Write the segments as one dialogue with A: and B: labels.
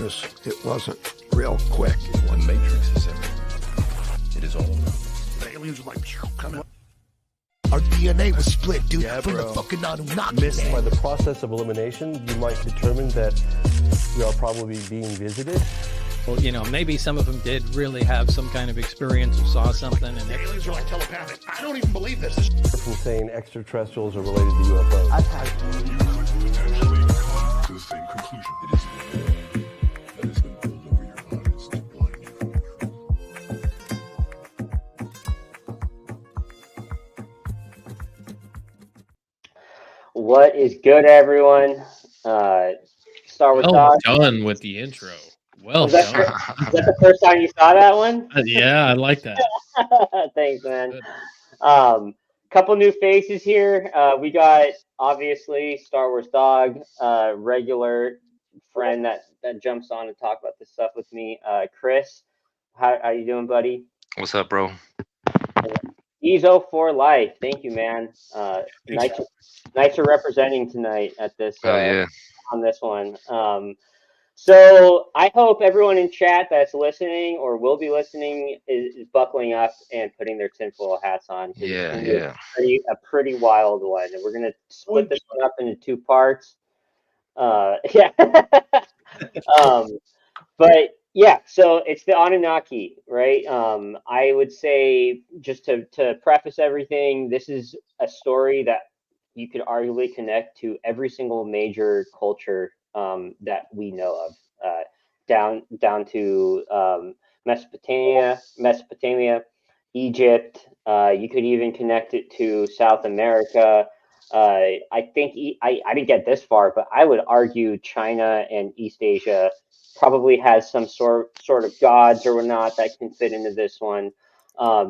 A: this, it wasn't real quick.
B: One matrix is everything. It is all around.
A: The aliens were like, coming. Our DNA was split, dude, from the fucking Anunnaki.
C: By the process of elimination, you might determine that we are probably being visited.
D: Well, you know, maybe some of them did really have some kind of experience or saw something. And
A: The aliens are like telepathic. I don't even believe this.
C: From saying extraterrestrials are related to UFOs.
B: You could potentially come to the same conclusion. It is the that has been pulled over your eyes to blind you from the truth.
E: What is good, everyone? Star Wars
F: Well
E: Dog.
F: done with the intro. Well
E: Was that,
F: done.
E: is that the first time you saw that one?
F: Yeah, I like that.
E: Thanks, man.
F: Good.
E: Couple new faces here. We got obviously Star Wars Dog, regular friend that jumps on and talk about this stuff with me. Chris, how you doing, buddy?
G: What's up, bro?
E: Ezo for life. Thank you, man. Nice for representing tonight at this.
G: Yeah.
E: On this one. So I hope everyone in chat that's listening or will be listening is buckling up and putting their tinfoil hats on.
G: Yeah.
E: A pretty wild one. And we're going to split this one up into two parts. Yeah. But yeah, so it's the Anunnaki, right? I would say, just to preface everything, this is a story that you could arguably connect to every single major culture that we know of, down to Mesopotamia, Egypt. You could even connect it to South America. I think I didn't get this far, but I would argue China and East Asia probably has some sort of gods or whatnot that can fit into this one.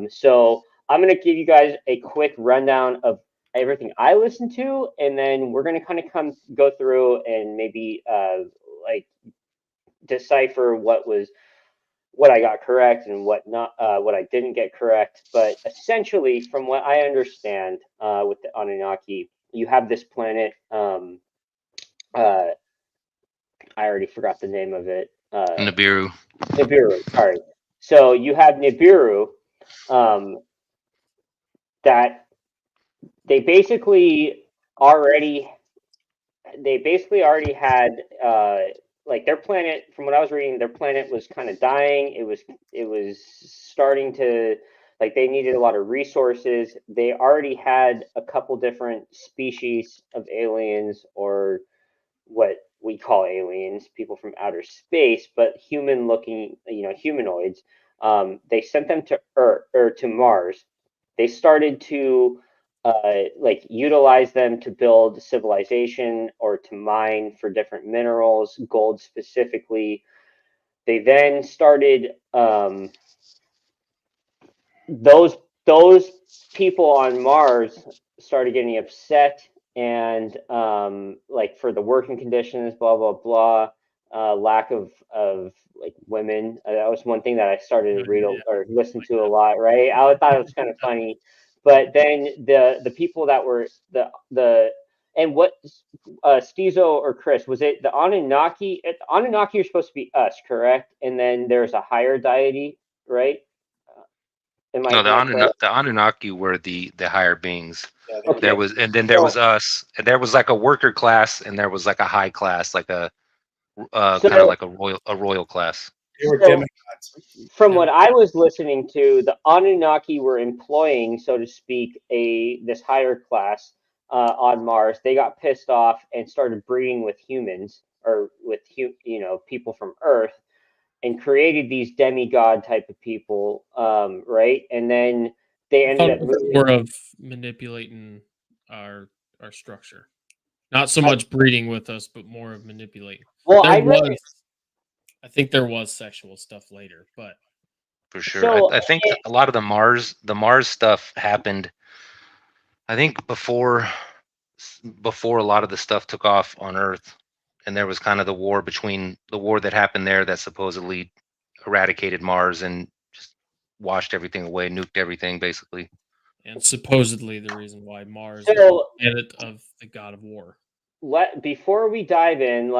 E: So I'm going to give you guys a quick rundown of everything I listened to, and then we're going to kind of go through and maybe like decipher what I got correct and what I didn't get correct. But essentially, from what I understand, with the Anunnaki, you have this planet. I already forgot the name of it.
G: Nibiru.
E: Sorry. So you have Nibiru, that they basically already had like their planet. From what I was reading, their planet was kind of dying. It was starting to, like, they needed a lot of resources. They already had a couple different species of aliens, or what we call aliens, people from outer space, but human looking, humanoids. They sent them to Earth or to Mars. They started to utilize them to build civilization or to mine for different minerals, gold specifically. They then started those people on Mars started getting upset, and for the working conditions, blah blah blah, lack of like women. That was one thing that I started to read or listen to a lot. Right, I thought it was kind of funny. But then the people that were and what Stizo or Chris, was it the Anunnaki? The Anunnaki are supposed to be us, correct? And then there's a higher deity, right?
G: The Anunnaki were the higher beings.
E: Okay.
G: There was us, and there was like a worker class, and there was like a high class, like a kind of like a royal class.
H: They were demigods.
E: From what I was listening to, the Anunnaki were employing, so to speak, this higher class on Mars. They got pissed off and started breeding with humans, or with people from Earth, and created these demigod type of people, right? And then they ended up
F: more of manipulating our structure, not so much breeding with us, but more of manipulating.
E: Well,
F: I think there was sexual stuff later, but
G: for sure.
E: So,
G: I think a lot of the Mars stuff happened, I think, before a lot of the stuff took off on Earth, and there was kind of the war that happened there that supposedly eradicated Mars and just washed everything away, nuked everything, basically.
F: And supposedly the reason why Mars is the planet of the god of war.
E: Before we dive in,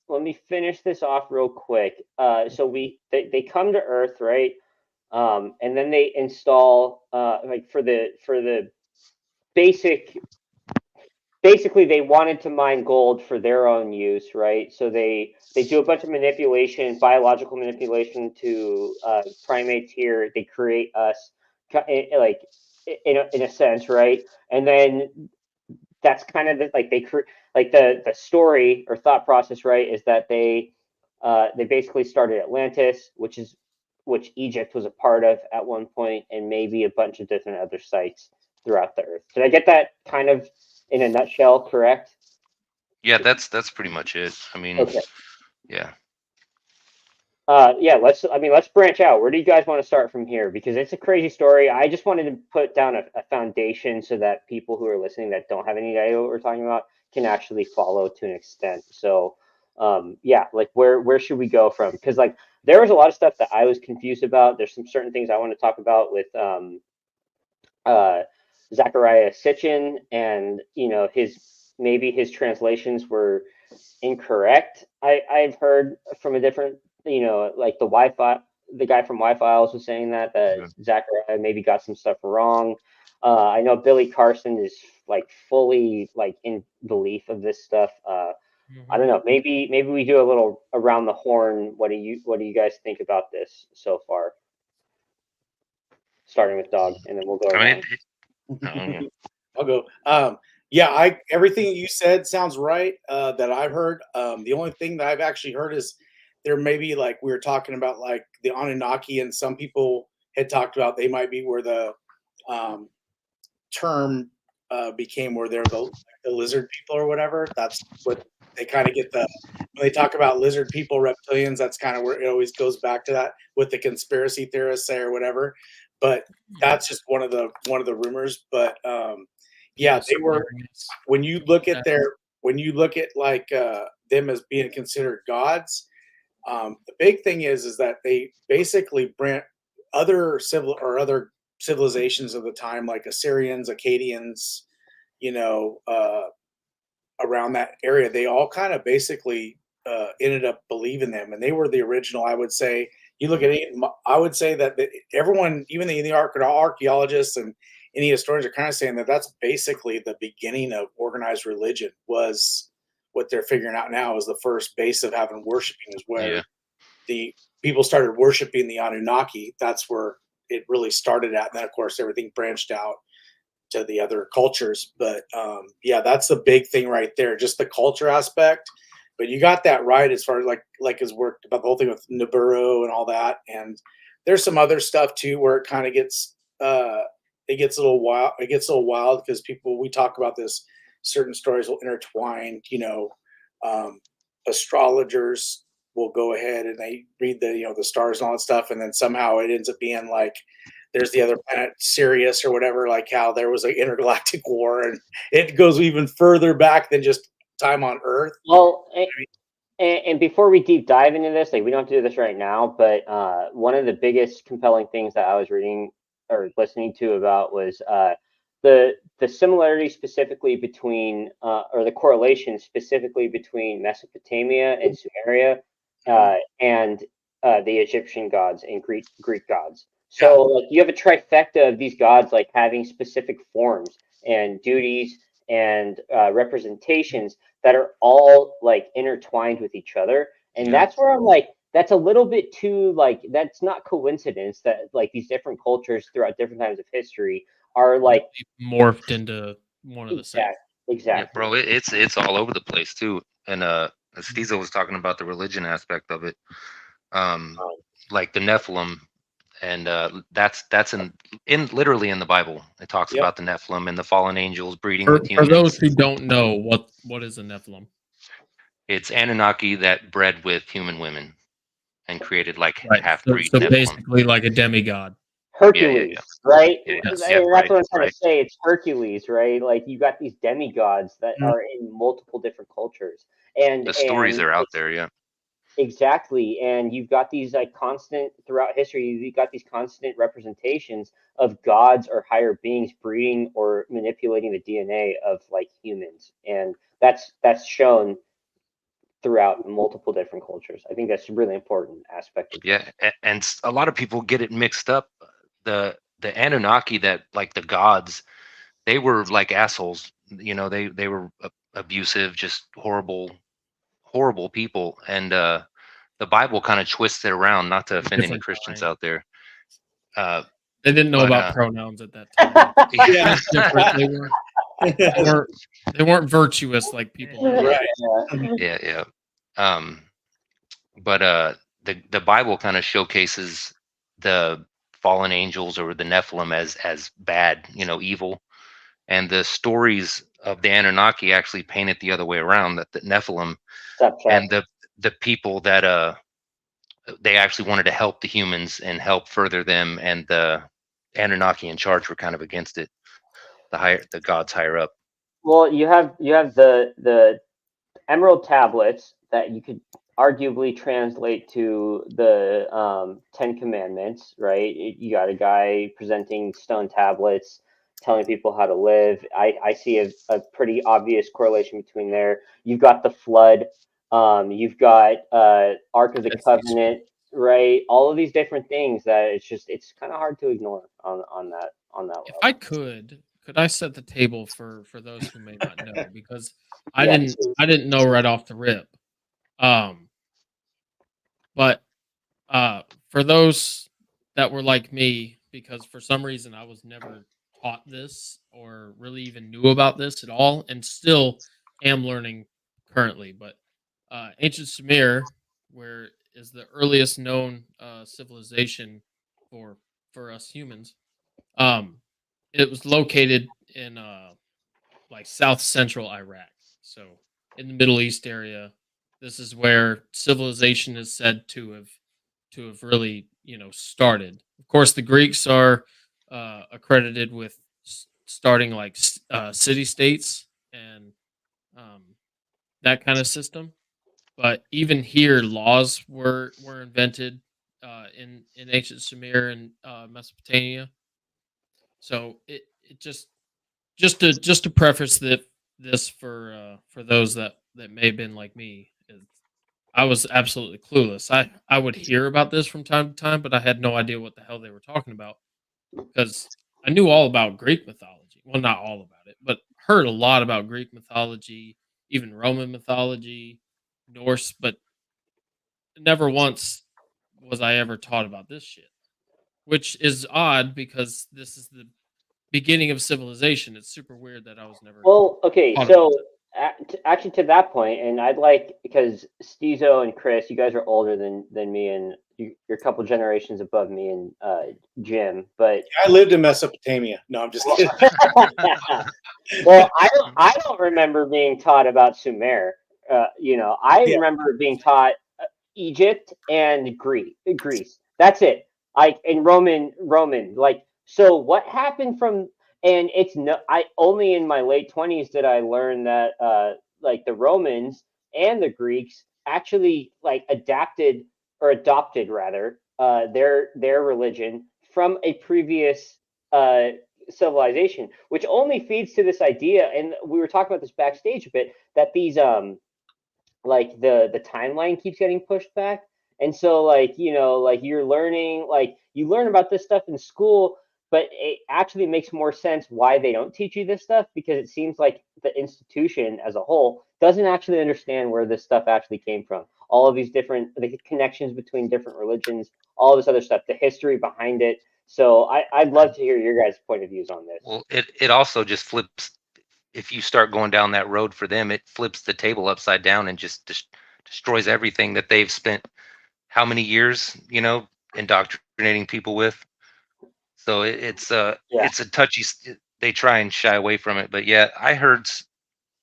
E: let me finish this off real quick. So they come to Earth, right? And then they install like for the basic basically they wanted to mine gold for their own use, right? So they do a bunch of manipulation, biological manipulation to primates here. They create us, like in a sense, right? And then that's kind of like like the story or thought process, right? Is that they basically started Atlantis, which Egypt was a part of at one point, and maybe a bunch of different other sites throughout the earth. Did I get that kind of in a nutshell correct?
G: Yeah, that's pretty much it. I mean,
E: Okay.
G: yeah.
E: Yeah, let's branch out. Where do you guys want to start from here? Because it's a crazy story. I just wanted to put down a foundation so that people who are listening that don't have any idea what we're talking about can actually follow to an extent. So, yeah, like where should we go from? Because like there was a lot of stuff that I was confused about. There's some certain things I want to talk about with uh, Zachariah Sitchin, and maybe his translations were incorrect. I've heard from a different, like the guy from Y-Files was saying that
G: Yeah.
E: Zachariah maybe got some stuff wrong. I know Billy Carson is like fully like in belief of this stuff. I don't know. Maybe we do a little around the horn. What do you guys think about this so far? Starting with Dog, and then we'll go
G: I mean,
E: around.
G: yeah.
H: I'll go. Yeah, I everything you said sounds right that I've heard. The only thing that I've actually heard is there may be like we were talking about like the Anunnaki, and some people had talked about they might be where the um, term became where they're the lizard people or whatever. That's what they kind of get the when they talk about lizard people, reptilians. That's kind of where it always goes back to that with the conspiracy theorists say or whatever. But that's just one of the rumors. But yeah, they were when you look at when you look at like them as being considered gods. The big thing is that they basically brand other civilizations of the time, like Assyrians, Akkadians, you know, around that area, they all kind of basically ended up believing them, and they were the original. I would say you look at it, I would say that everyone, even the archaeologists and any historians, are kind of saying that that's basically the beginning of organized religion. Was what they're figuring out now is the first base of having worshiping is where
G: Yeah.
H: the people started worshiping the Anunnaki. That's where it really started at, and then of course everything branched out to the other cultures. But yeah, that's the big thing right there, just the culture aspect. But you got that right as far as like his work about the whole thing with Nibiru and all that. And there's some other stuff too where it kind of gets it gets a little wild. It gets a little wild because people we talk about this, certain stories will intertwine. Astrologers will go ahead and they read the stars and all that stuff, and then somehow it ends up being like there's the other planet Sirius or whatever, like how there was an intergalactic war, and it goes even further back than just time on Earth.
E: Well, and before we deep dive into this, like we don't have to do this right now, but one of the biggest compelling things that I was reading or listening to about was the similarity specifically between or the correlation specifically between Mesopotamia and Sumeria and the Egyptian gods and Greek gods. So like you have a trifecta of these gods like having specific forms and duties and representations that are all like intertwined with each other. And that's where I'm like, that's a little bit too like that's not coincidence that like these different cultures throughout different times of history are like
F: morphed into one of the same.
E: exactly.
G: Yeah, bro, it's all over the place too. And as Stiza was talking about the religion aspect of it, like the Nephilim, and that's in literally in the Bible. It talks about the Nephilim and the fallen angels breeding with
F: For
G: humans.
F: those who don't know, what is a Nephilim?
G: It's Anunnaki that bred with human women and created like half-breed
F: So
G: Nephilim.
F: basically like a demigod.
E: Hercules, right?
G: Yeah,
E: And
G: yeah,
E: that's
G: right,
E: what I'm trying
G: right.
E: to say. It's Hercules, right? Like you got these demigods that are in multiple different cultures, and
G: The stories are out there, yeah.
E: exactly. And you've got these like constant throughout history. You've got these constant representations of gods or higher beings breeding or manipulating the DNA of like humans, and that's shown throughout multiple different cultures. I think that's a really important aspect of this.
G: Yeah, and a lot of people get it mixed up. The Anunnaki, that like the gods, they were like assholes. They were abusive, just horrible people. And the Bible kind of twists it around, not to offend any
F: Different
G: Christians
F: time.
G: out there. Uh,
F: They didn't know
G: but
F: about pronouns at that time. It
H: Yeah.
F: was different. They weren't virtuous like people are.
H: Right.
G: yeah. Um, but the Bible kind of showcases the fallen angels or the Nephilim as bad, evil, and the stories of the Anunnaki actually paint it the other way around, that the Nephilim
E: Step check.
G: and the people that they actually wanted to help the humans and help further them, and the Anunnaki in charge were kind of against it, the gods higher up.
E: Well, you have the emerald tablets that you could arguably translate to the Ten Commandments, right? You got a guy presenting stone tablets, telling people how to live. I see a pretty obvious correlation between there. You've got the flood. You've got Ark of the Covenant, right? All of these different things that it's kind of hard to ignore on that
F: If
E: level.
F: I could I set the table for those who may not know, because I
E: Yeah,
F: didn't know right off the rip. But for those that were like me, because for some reason I was never taught this or really even knew about this at all, and still am learning currently. But ancient Sumer, where is the earliest known civilization for us humans. It was located in like south central Iraq, so in the Middle East area. This is where civilization is said to have really started. Of course, the Greeks are accredited with starting like city states and um, that kind of system. But even here, laws were invented in ancient Sumer and Mesopotamia. So it just to preface this for those that may have been like me, I was absolutely clueless. I would hear about this from time to time, but I had no idea what the hell they were talking about, because I knew all about Greek mythology. Well, not all about it, but heard a lot about Greek mythology, even Roman mythology, Norse, but never once was I ever taught about this shit, which is odd because this is the beginning of civilization. It's super weird that I was never
E: well, okay,
F: taught
E: so
F: about it.
E: actually to that point, and I'd like, because Stezo and Chris, you guys are older than me, and you're a couple generations above me and Jim, but
H: I lived in Mesopotamia. No, I'm just kidding.
E: well, I don't remember being taught about Sumer. I
H: Yeah.
E: remember being taught Egypt and Greece. That's it. Like in Roman. Like, so what happened from? And it's no. I only in my late 20s did I learn that like the Romans and the Greeks actually like adopted rather their religion from a previous uh civilization, which only feeds to this idea. And we were talking about this backstage a bit, that these like the timeline keeps getting pushed back. And so like like you're learning, like you learn about this stuff in school, but it actually makes more sense why they don't teach you this stuff, because it seems like the institution as a whole doesn't actually understand where this stuff actually came from, all of these different the connections between different religions, all this other stuff, the history behind it. So I'd love to hear your guys' point of views on this.
G: Well, it also just flips. If you start going down that road for them, it flips the table upside down and just destroys everything that they've spent how many years, indoctrinating people with. So
E: Yeah.
G: it's a touchy. They try and shy away from it, but yeah, I heard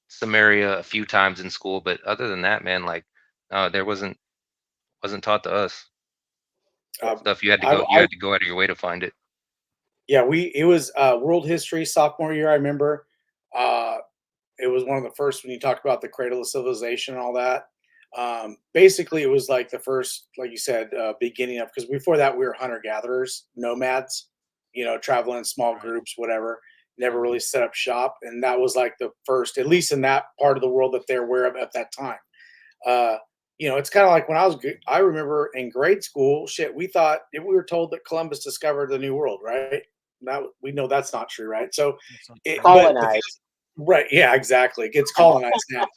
G: Samaria a few times in school, but other than that, man, like, there wasn't taught to us. Stuff you had to
H: I,
G: go
H: I
G: out of your way to find it.
H: yeah, it was world history sophomore year. I remember it was one of the first when you talk about the cradle of civilization and all that. Basically, it was like the first, like you said, beginning of, because before that we were hunter gatherers, nomads, traveling in small groups, whatever. Never really set up shop, and that was like the first, at least in that part of the world, that they're aware of at that time. You know, it's kind of like when I remember in grade school, shit, we thought we were told that Columbus discovered the New World, right? Now we know that's not true, right? So,
F: That's not
H: it,
F: true.
H: but the thing
E: Colonized.
H: right, yeah, exactly. It gets colonized now.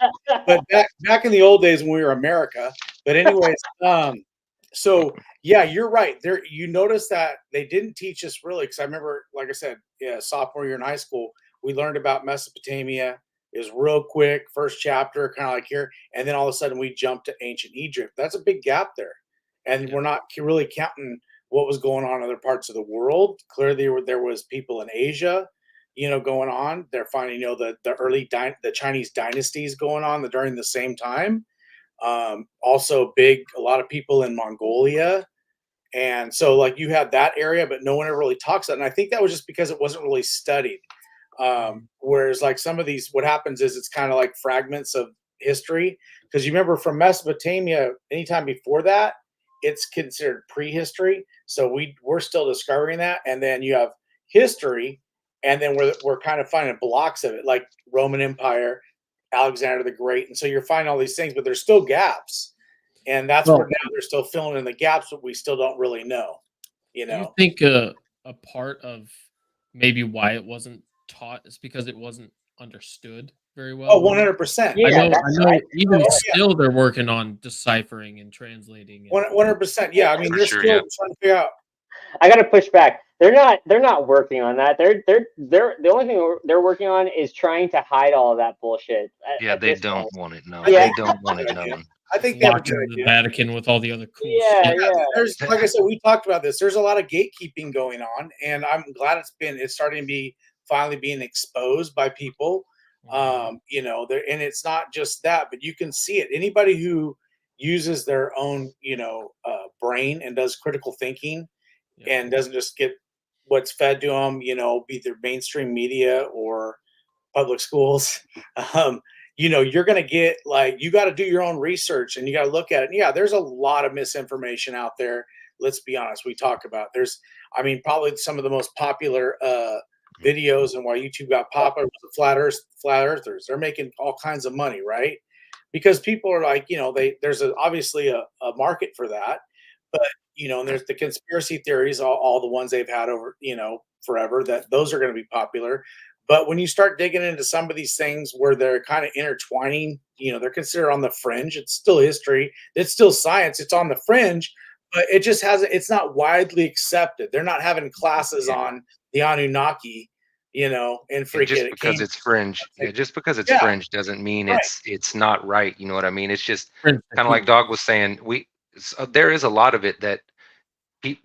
H: But back in the old days when we were America. But anyways, so yeah, you're right. There, you notice that they didn't teach us really because I remember, like I said, yeah, sophomore year in high school, we learned about Mesopotamia. It was real quick, first chapter, kind of like here, and then all of a sudden we jumped to ancient Egypt. That's a big gap there, and
F: Yeah.
H: we're not really counting what was going on in other parts of the world. Clearly, there was people in Asia, you know, going on. They're finding, you know, the Chinese dynasties going on during the same time. Also, a lot of people in Mongolia, and so like you have that area, but no one ever really talks about it. And I think that was just because it wasn't really studied. Whereas like some of these, what happens is it's kind of like fragments of history. Because you remember from Mesopotamia, anytime before that, it's considered prehistory. So we're still discovering that. And then you have history, and then we're kind of finding blocks of it, like Roman Empire, Alexander the Great. And so you're finding all these things, but there's still gaps. And that's where
F: Well,
H: now they're still filling in the gaps, but we still don't really know, you
F: do you
H: know.
F: think a part of maybe why it wasn't taught is because it wasn't understood very
H: Oh,
F: well?
H: 100%.
F: I
E: Yeah,
F: know,
E: that's
F: even
H: Oh, yeah.
F: still, they're working on deciphering and translating. And
H: 100%. Yeah, I mean,
G: For
H: they're
G: sure,
H: still
G: yeah.
H: trying to figure out.
E: I got to push back. They're not working on that. They're the only thing they're working on is trying to hide all of that bullshit
G: Yeah,
E: at
G: they
E: this
G: don't
E: point.
G: want it known.
E: Yeah.
G: They don't want it
H: Good idea.
G: known.
H: I
F: it's
H: think they have a
F: locked
H: good
F: into the
H: idea.
F: Vatican with all the other cool
E: Yeah,
F: shit.
H: Yeah,
E: yeah.
H: there's like I said, we talked about this. There's a lot of gatekeeping going on, and I'm glad it's starting to be finally being exposed by people. You know, and it's not just that, but you can see it. Anybody who uses their own, you know, brain and does critical thinking
F: Yeah.
H: and doesn't just get what's fed to them, you know, be either mainstream media or public schools. um, you know, you're going to get like, you got to do your own research and you got to look at it. And yeah, there's a lot of misinformation out there. Let's be honest. We talk about I mean, probably some of the most popular videos and why YouTube got popular was the flat earthers. They're making all kinds of money, right? Because people are like, you know, there's obviously a market for that, but you know, and there's the conspiracy theories, all the ones they've had over, you know, forever, that those are going to be popular. But when you start digging into some of these things where they're kind of intertwining, you know, they're considered on the fringe. It's still history. It's still science. It's on the fringe, but it just hasn't. It's not widely accepted. They're not having classes
G: Yeah.
H: on the Anunnaki, you know, and
G: Yeah, just
H: freaking it
G: because
H: came.
G: it's fringe. Yeah, just because it's
H: Yeah,
G: fringe doesn't mean
H: right.
G: it's not right. You know what I mean? It's just
F: Fringe
G: kind of like
F: people.
G: Dog was saying. There is a lot of it that the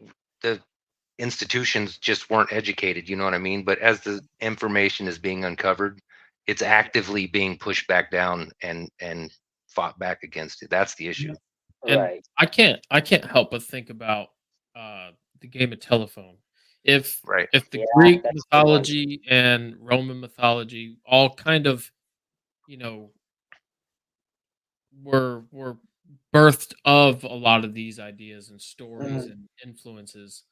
G: institutions just weren't educated. You know what I mean? But as the information is being uncovered, it's actively being pushed back down and fought back against it. That's the issue.
F: And
E: Right.
F: I can't help but think about the game of telephone. If
G: Right.
F: if the
E: Yeah,
F: Greek
E: that's a good one.
F: mythology and Roman mythology all kind of, you know, were birthed of a lot of these ideas and stories
H: Mhm.
F: and influences,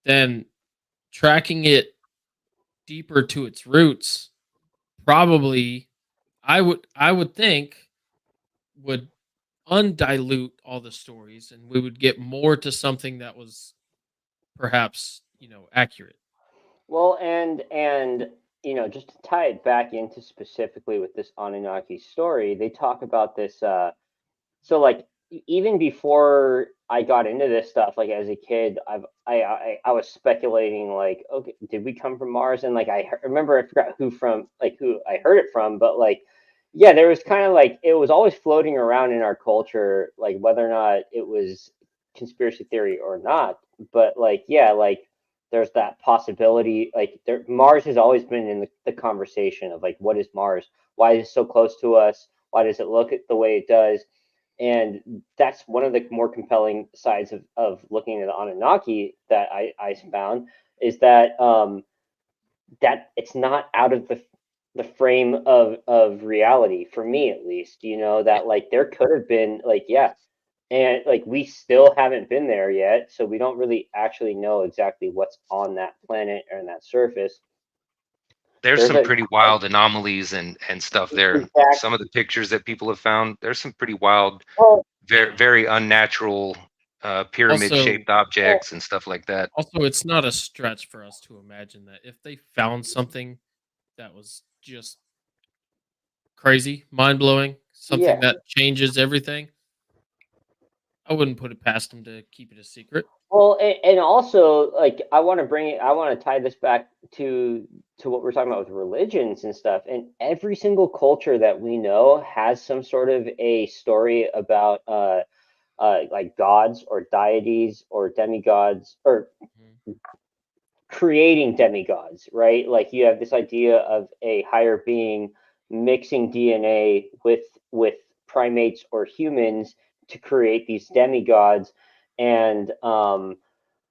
F: then tracking it deeper to its roots probably I would think would undilute all the stories and we would get more to something that was perhaps, you know, accurate.
E: Well, and you know, just to tie it back into specifically with this Anunnaki story, they talk about this. So like even before I got into this stuff, like as a kid, I was speculating like, okay, did we come from Mars? And like remember I forgot who I heard it from, but like yeah, there was kind of like it was always floating around in our culture, like whether or not it was conspiracy theory or not. But like yeah, like there's that possibility. Like Mars has always been in the conversation of like what is Mars? Why is it so close to us? Why does it look the way it does? And that's one of the more compelling sides of looking at the Anunnaki that I found is that it's not out of the frame of reality for me at least. You know that like there could have been like yeah, and like we still haven't been there yet, so we don't really actually know exactly what's on that planet or on that surface.
G: there's some
E: a
G: pretty wild anomalies and stuff there.
E: exact
G: Some of the pictures that people have found, there's some pretty wild,
E: well,
G: very unnatural pyramid
F: Also,
G: shaped objects and stuff like that.
F: also, it's not a stretch for us to imagine that if they found something that was just crazy, mind blowing, something
E: yeah.
F: that changes everything, I wouldn't put it past them to keep it a secret.
E: Well, and also, like, I want to bring it. I want to tie this back to what we're talking about with religions and stuff. And every single culture that we know has some sort of a story about like gods or deities or demigods or
F: Mhm.
E: creating demigods, right? Like you have this idea of a higher being mixing DNA with primates or humans to create these demigods, and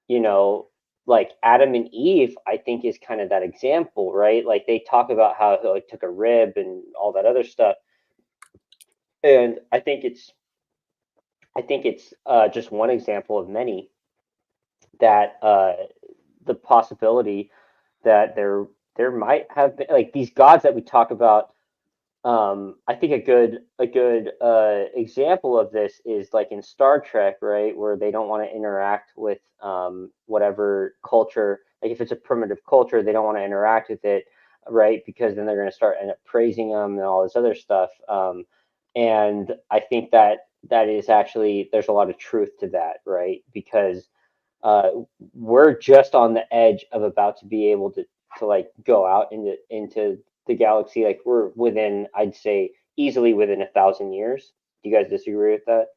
E: you know, like Adam and Eve, I think is kind of that example, right? Like they talk about how he like took a rib and all that other stuff, and I think it's just one example of many that the possibility that there might have been like these gods that we talk about. I think a good example of this is like in Star Trek, right, where they don't want to interact with whatever culture. Like if it's a primitive culture, they don't want to interact with it, right, because then they're going to start end up praising them and all this other stuff. And I think that is actually there's a lot of truth to that, right, because uh, we're just on the edge of about to be able to like go out into the galaxy. Like we're within, I'd say, easily within 1,000 years. Do you guys disagree with that?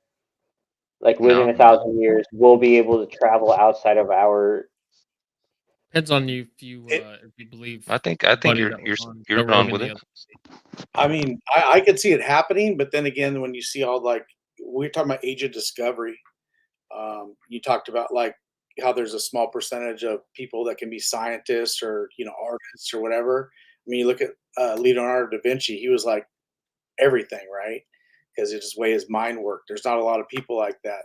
E: Like within
G: No,
E: a thousand years, we'll be able to travel outside of our.
F: Depends on you
H: It,
F: if you believe
G: I think
F: the buddy
G: you're
F: that was
G: you're
F: on Joe
G: you're on
F: Rogan
G: with
F: the
G: it.
F: other
H: I mean, I could see it happening, but then again, when you see all like we're talking about age of discovery, you talked about like how there's a small percentage of people that can be scientists or artists or whatever. I mean, you look at Leonardo da Vinci; he was like everything, right? Because it's just the way his mind worked. There's not a lot of people like that.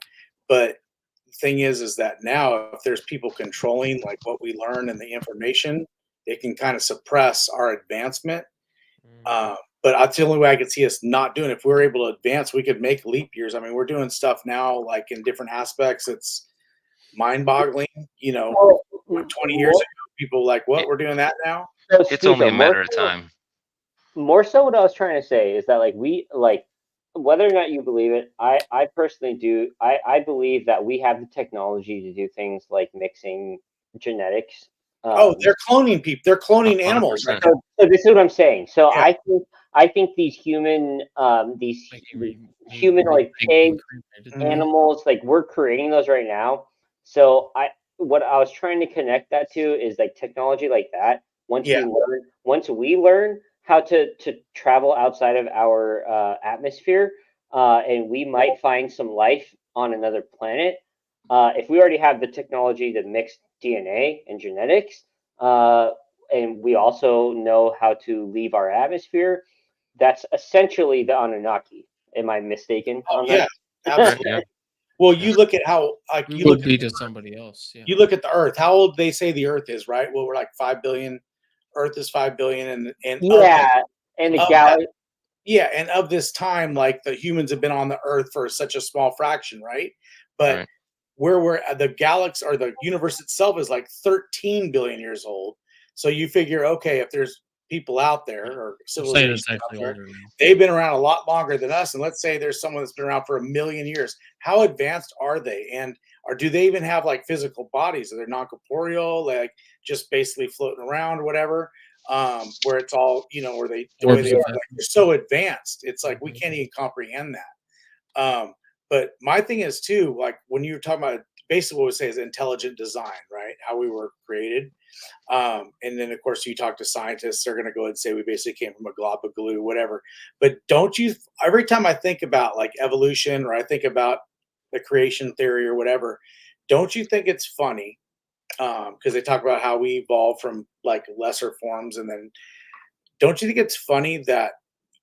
H: But the thing is that now if there's people controlling like what we learn and the information, it can kind of suppress our advancement.
F: day.
H: But that's the only way I could see us not doing it. If we were able to advance, we could make leap years. I mean, we're doing stuff now like in different aspects. It's mind-boggling.
E: Well,
H: 20 years
E: more,
H: ago, people were like, what?
G: It,
H: We're doing that now?
E: so
G: it's only a
E: Steve,
G: matter of time.
E: more so what I was trying to say is that like we like whether or not you believe it, I personally do. I believe that we have the technology to do things like mixing genetics.
H: Oh,
E: Um,
H: they're cloning people. They're cloning animals right
G: 100%.
H: now.
E: so this is what I'm saying. So
H: Yeah.
E: I think these human
F: Like he re- he
E: humanoid
F: repainted and
E: pigs,
F: cremated.
H: Mhm.
E: animals, like we're creating those right now. So what I was trying to connect that to is like technology like that.
H: Yeah.
E: Once we learn how to travel outside of our atmosphere, and we might find some life on another planet. If we already have the technology to mix DNA and genetics, and we also know how to leave our atmosphere, that's essentially the Anunnaki. Am I mistaken
H: Oh,
E: on
H: yeah.
E: that?
H: Absolutely.
G: Yeah.
H: Well,
G: Yeah.
H: you look at how like
F: We
H: you look
F: would
H: at
F: be to somebody else. Yeah.
H: you look at the Earth. How old they say the Earth is, right? Well, we're like 5 billion. Earth is 5 billion, and
E: Yeah, and the
H: of that,
E: galaxy.
H: yeah, and of this time, like the humans have been on the Earth for such a small fraction, right? But
G: Right.
H: where we're at, the galaxy or the universe itself is like 13 billion years old. So you figure, okay, if there's people out there or
F: They're saying
H: civilizations
F: it's
H: out
F: actually
H: there,
F: older now.
H: they've been around a lot longer than us. And let's say there's someone that's been around for 1 million years. How advanced are they? And or do they even have like physical bodies? Are they non-corporeal, like just basically floating around or whatever? Where it's all, where the way
F: Orbs
H: they are,
F: of
H: like they're so advanced, it's like we
F: Mhm.
H: can't even comprehend that. But my thing is too, like when you're talking about basically what we say is intelligent design, right? How we were created. And then of course you talk to scientists, they're gonna go and say we basically came from a glob of glue, whatever. But don't you every time I think about like evolution or I think about the creation theory or whatever, don't you think it's funny? Because they talk about how we evolved from like lesser forms, and then don't you think it's funny that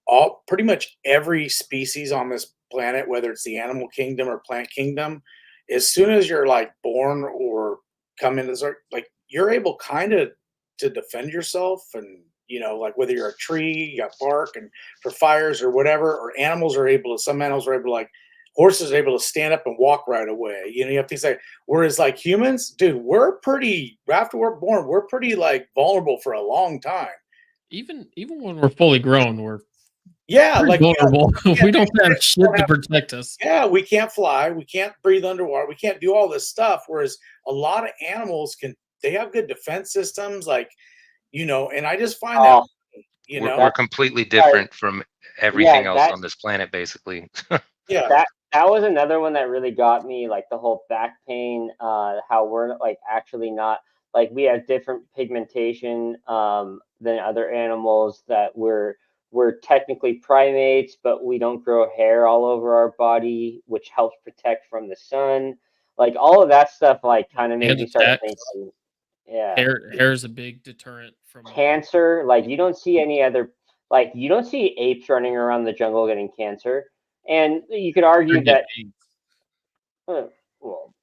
H: all pretty much every species on this planet, whether it's the animal kingdom or plant kingdom, as soon as you're like born or come into this, like you're able kind of to defend yourself and You know, like whether you're a tree, you got bark, and for fires or whatever, or animals are able to. Some animals are able to, like horses, are able to stand up and walk right away. You know, you have things like. Whereas like humans, dude, we're pretty after we're born, we're pretty like vulnerable for a long time.
F: Even when we're fully grown, we're
H: Yeah,
F: pretty
H: like
F: vulnerable.
H: yeah,
F: We don't have shit to protect us.
H: yeah, we can't fly, we can't breathe underwater, we can't do all this stuff. Whereas a lot of animals can, they have good defense systems, like you know. And I just find that
E: Oh,
H: you
G: We're,
H: know,
G: we're completely different from everything
E: yeah,
G: else on this planet, basically.
H: yeah,
E: that was another one that really got me, like the whole back pain, how we're like actually not like we have different pigmentation than other animals, that we're technically primates, but we don't grow hair all over our body, which helps protect from the sun. Like all of that stuff like kind of made
F: And
E: me start
F: attacks.
E: thinking, yeah.
F: Hair is a big deterrent from
E: Cancer, like you don't see any other, like you don't see apes running around the jungle getting cancer. And you could argue that well,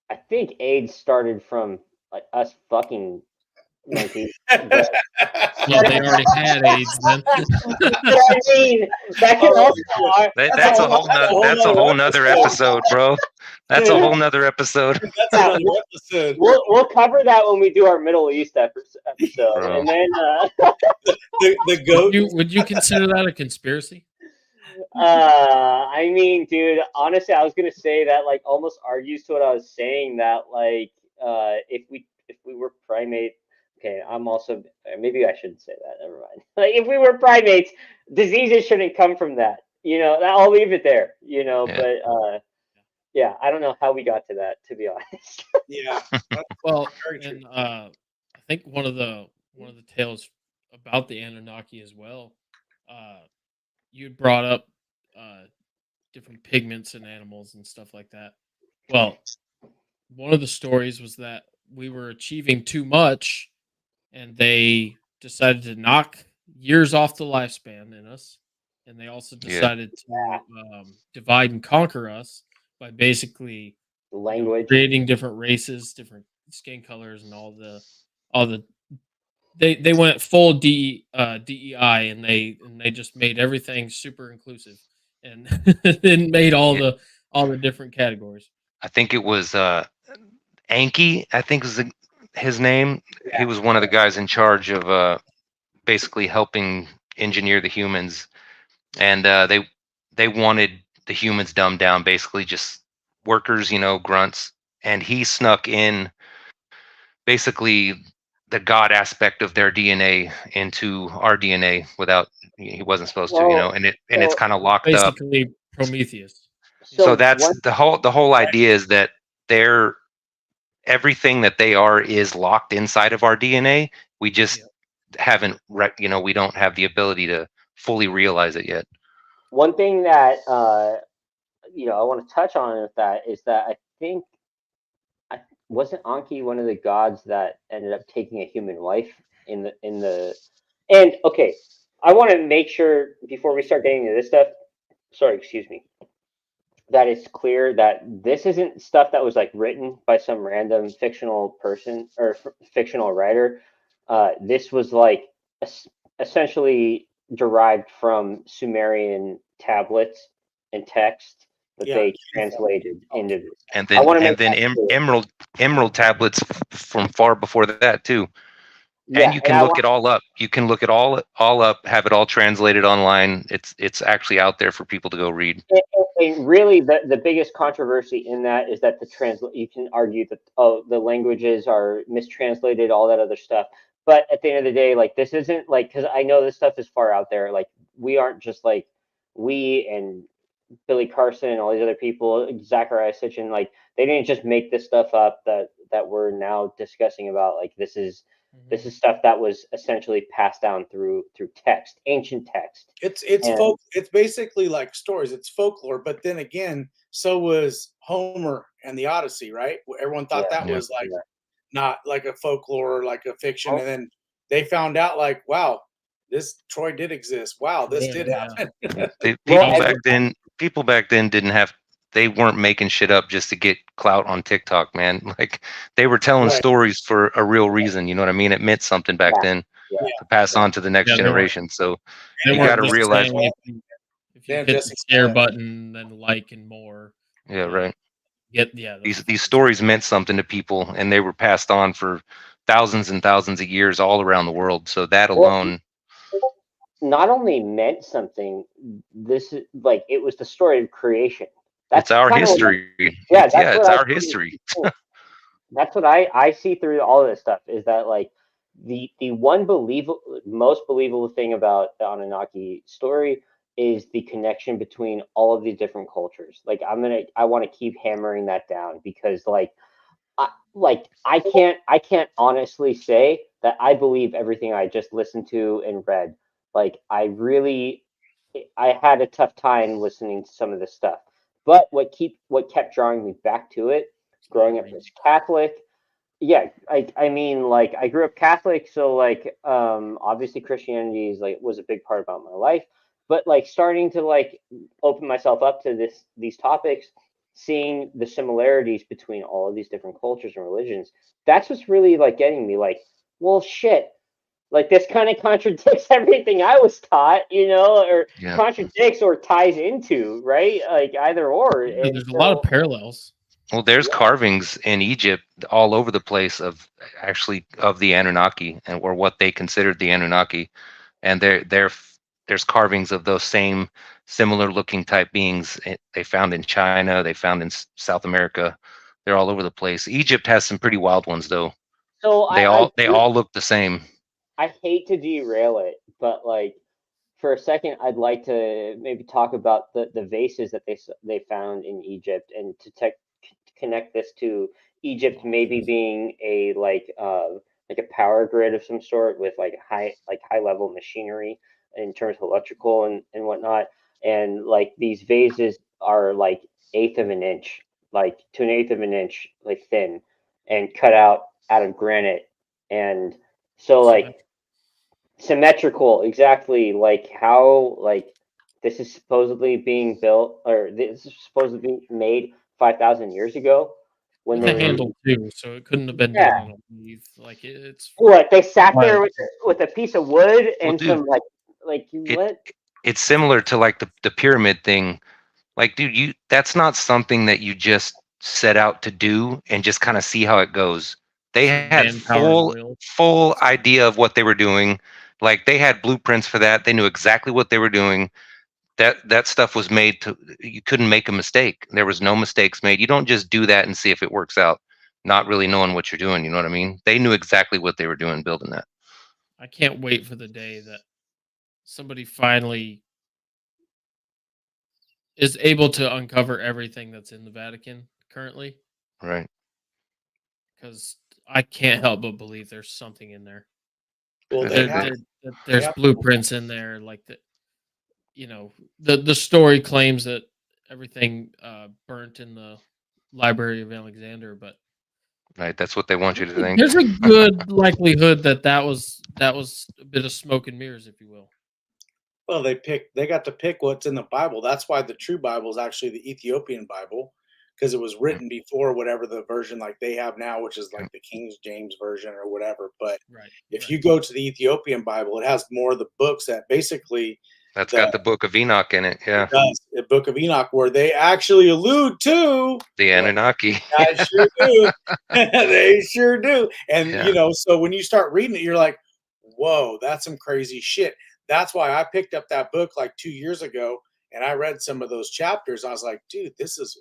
E: I think AIDS started from like us fucking monkeys. But
F: Well, they already had AIDS then.
E: I mean, that can also
G: That's a whole nother episode, bro. That's a whole nother episode.
H: that's another episode.
E: we'll cover that when we do our Middle East episode,
G: Bro.
E: and then
H: The goat.
F: Would you consider that a conspiracy?
E: I mean, dude, honestly, I was gonna say that like almost argues to what I was saying, that like if we were primate, okay, I'm also, maybe I shouldn't say that. Never mind. Like if we were primates, diseases shouldn't come from that. You know, I'll leave it there. You know,
G: Yeah.
E: but yeah, I don't know how we got to that, to be honest.
H: Yeah.
F: Well,
H: Very true.
F: and I think one of the tales about the Anunnaki as well. You brought up different pigments in animals and stuff like that. Well, one of the stories was that we were achieving too much, and they decided to knock years off the lifespan in us, and they also
G: Yeah.
F: decided to divide and conquer us by basically
E: Language.
F: creating different races, different skin colors, and all the they went full DEI, and they just made everything super inclusive, and then made all the different categories.
G: I think it was Anki, I think was his name. He was one of the guys in charge of basically helping engineer the humans, and they wanted the humans dumbed down, basically just workers, you know, grunts. And he snuck in basically the God aspect of their DNA into our DNA without, he wasn't supposed to, you know, and it's kind of locked up.
F: Basically, Prometheus.
G: So that's the whole idea, is that everything that they are is locked inside of our DNA. We just haven't, you know, we don't have the ability to fully realize it yet.
E: One thing that you know I want to touch on with that is that I think wasn't Anki one of the gods that ended up taking a human life in the and okay, I want to make sure before we start getting into this stuff, sorry, excuse me, that it's clear that this isn't stuff that was like written by some random fictional person or fictional writer. This was like essentially derived from Sumerian tablets and text that they translated into this.
G: And then emerald tablets from far before that too.
E: Yeah,
G: and you can look it all up. You can look it all up, have it all translated online. It's actually out there for people to go read.
E: And really, the biggest controversy in that is that you can argue that the languages are mistranslated, all that other stuff. But at the end of the day, like this isn't like, because I know this stuff is far out there. Like we aren't just like we and Billy Carson and all these other people, Zachariah Sitchin, like they didn't just make this stuff up that we're now discussing about. Like this is stuff that was essentially passed down through text, ancient text.
H: It's basically like stories. It's folklore, but then again, so was Homer and the Odyssey, right? Everyone thought that was like not like a folklore, like a fiction, and then they found out like, wow, this Troy did exist. Wow, this did happen.
G: People back then didn't have. They weren't making shit up just to get clout on TikTok, man. Like they were telling stories for a real reason. You know what I mean? It meant something back then. to pass on to the next
F: Yeah, they weren't-
G: generation. So
F: They
G: you
F: weren't
G: got to
F: just
G: realize,
F: saying if you
H: Damn,
F: hit
H: Jesse
F: the share
H: Smollett.
F: button, then like and more.
G: yeah, right. These stories meant something to people, and they were passed on for thousands and thousands of years all around the world. So that alone,
E: not only meant something. This is like it was the story of creation. That's
G: it's our
E: kinda what-
G: history.
E: yeah,
G: It's,
E: that's what
G: it's
E: I
G: our
E: see.
G: history.
E: That's what I see through all of this stuff is that like the one most believable thing about the Anunnaki story is the connection between all of these different cultures. Like I want to keep hammering that down because I can't honestly say that I believe everything I just listened to and read. Like I had a tough time listening to some of this stuff. But what kept drawing me back to it, growing up as Catholic, yeah, I mean like I grew up Catholic, so like obviously Christianity is like was a big part about my life, but like starting to like open myself up to these topics, seeing the similarities between all of these different cultures and religions, that's what's really like getting me like, well shit, like this kind of contradicts everything I was taught, or
G: Yeah.
E: contradicts or ties into, right? Like either or.
F: Yeah,
E: And
F: there's a lot of parallels.
G: Well, there's
E: Yeah.
G: carvings in Egypt all over the place of the Anunnaki or what they considered the Anunnaki, and there's carvings of those same similar looking type beings. They found in China, they found in South America. They're all over the place. Egypt has some pretty wild ones though.
E: So
G: They all look the same.
E: I hate to derail it, but like for a second, I'd like to maybe talk about the vases that they found in Egypt, and to connect this to Egypt maybe being like a power grid of some sort with like high level machinery in terms of electrical and whatnot, and like these vases are like eighth of an inch, like to an eighth of an inch, like thin, and cut out of granite, and so like symmetrical, exactly like how like this is supposedly being built or this is supposed to be made 5,000 years ago when
F: With a
E: they
F: handle too, so it couldn't have been
E: Yeah.
F: done on a lathe. Like it's
E: what they sat there
F: Right.
E: with a piece of wood
G: Well,
E: and
G: dude,
E: some like what
G: it's similar to like the pyramid thing. Like, dude, that's not something that you just set out to do and just kind of see how it goes. They
F: Some
G: had
F: manpower and will.
G: full idea of what they were doing. Like they had blueprints for that. They knew exactly what they were doing. That stuff was made to you couldn't make a mistake. There was no mistakes made. You don't just do that and see if it works out, not really knowing what you're doing. You know what I mean? They knew exactly what they were doing building that.
F: I can't wait for the day that somebody finally is able to uncover everything that's in the Vatican currently,
G: Right.
F: because I can't help but believe there's something in there.
H: Well,
G: There-
H: they
F: There,
H: have,
F: there's
H: have-
F: blueprints in there, like the the story claims that everything burnt in the Library of Alexander, but
G: Right. That's what they want you to think.
F: there's a good likelihood that was a bit of smoke and mirrors, if you will.
H: well, they got to pick what's in the Bible. That's why the true Bible is actually the Ethiopian Bible, because it was written before whatever the version like they have now, which is like the King James version or whatever. But
F: Right.
H: if you go to the Ethiopian Bible, it has more of the books that basically
G: That's got the Book of Enoch in it. Yeah.
H: does the Book of Enoch, where they actually allude to
G: The Anunnaki.
H: I sure do. They sure do. And
G: Yeah.
H: so when you start reading it, you're like, whoa, that's some crazy shit. That's why I picked up that book like 2 years ago and I read some of those chapters. I was like, dude, this is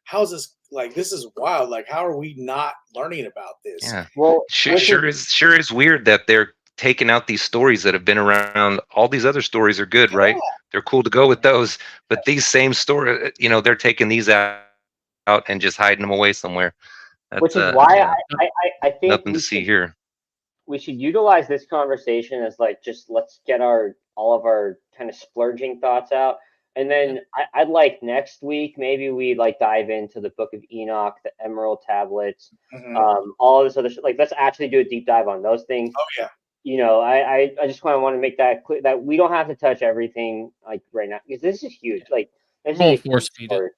H: how's this like this is wild. Like, how are we not learning about this?
G: Yeah.
E: well
G: Sure is weird that they're taking out these stories that have been around. All these other stories are good, right? They're cool to go with those, but these same story, they're taking these out and just hiding them away somewhere. That's,
E: which is why
G: yeah,
E: I think
G: nothing to see here.
E: we should utilize this conversation as like just let's get all of our kind of splurging thoughts out, and then I'd like next week maybe we like dive into the Book of Enoch, the Emerald Tablets, all this other shit. Like let's actually do a deep dive on those things.
H: Oh yeah.
E: I just want to make that clear that we don't have to touch everything like right now because this is huge. Like this
F: We won't
E: is a
F: force
E: huge
F: feed it.
E: story.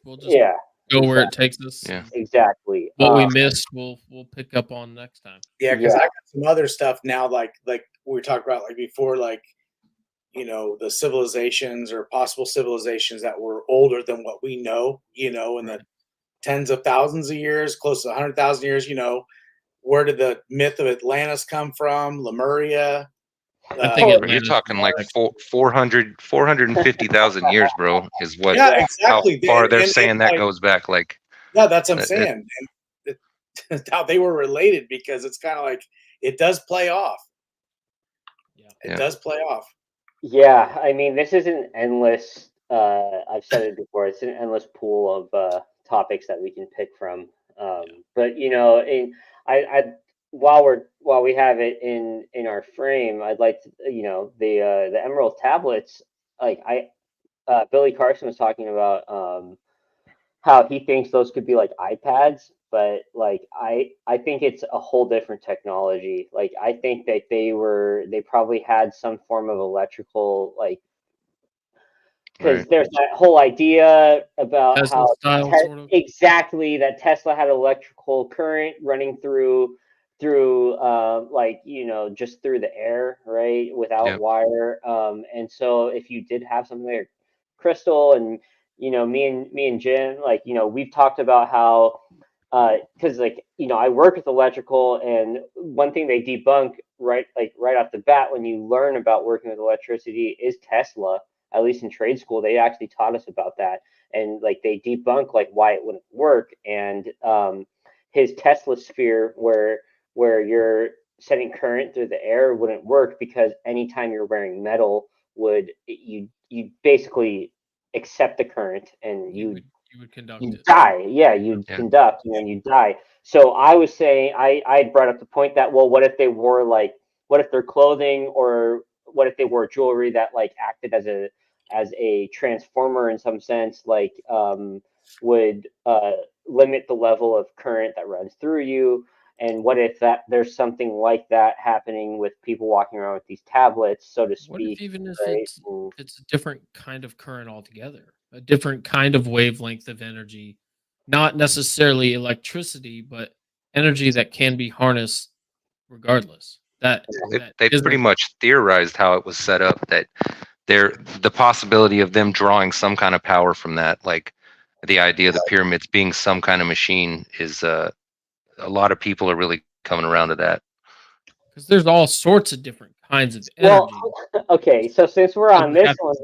F: We'll just
E: Yeah.
F: go where it takes us.
G: Yeah.
E: Exactly.
F: What we missed, we'll pick up on next time.
H: Yeah, because
E: Yeah.
H: I got some other stuff now, like we were talking about, like before, like the civilizations or possible civilizations that were older than what we know, in the tens of thousands of years, close to 100,000 years. Where did the myth of Atlantis come from? Lemuria.
F: I think
E: Oh,
G: Bro, you're
F: Atlantis
G: talking like
F: is
G: 450,000 years, bro, is what
H: Yeah,
G: how
H: exactly.
G: far they're
H: And
G: saying that
H: like,
G: goes back. Like,
H: yeah, that's what I'm
G: it,
H: saying. And how they were related, because it's kind of like it does play off. It
G: Yeah.
H: does play off.
E: yeah. I mean, this is an endless. I've said it before. It's an endless pool of topics that we can pick from. But I while we have it in our frame, I'd like to the Emerald tablets. Like Billy Carson was talking about how he thinks those could be like iPads, but like I think it's a whole different technology. Like I think that they probably had some form of electrical, like, because
G: right.
E: there's that whole idea about
F: Tesla
E: how
F: style, sort of.
E: exactly that Tesla had electrical current running through like just through the air, right, without
G: Yep.
E: wire. And so if you did have something like crystal, and me and Jim, like, we've talked about how because like I work with electrical, and one thing they debunk right off the bat when you learn about working with electricity is Tesla. At least in trade school, they actually taught us about that, and like they debunk like why it wouldn't work. And his Tesla sphere, where you're sending current through the air, wouldn't work because anytime you're wearing metal, you basically accept the current, and
F: You would conduct
E: you
F: it.
E: die. Yeah, you'd
G: Yeah.
E: conduct, and then you die. So I was saying, I brought up the point that, well, what if they wore like, what if their clothing, or what if they wore jewelry that like acted as a transformer in some sense, like would limit the level of current that runs through you. And what if that there's something like that happening with people walking around with these tablets, so to
F: What if
E: speak,
F: even if
E: right?
F: it's a different kind of current altogether, a different kind of wavelength of energy, not necessarily electricity, but energy that can be harnessed regardless. That
G: They pretty
F: isn't
G: much theorized how it was set up, that the possibility of them drawing some kind of power from that, like the idea of the pyramids being some kind of machine, is a lot of people are really coming around to that.
F: because there's all sorts of different kinds of
E: Well,
F: energy.
E: okay, so since we're on
F: Doesn't
E: this
F: have to
E: one,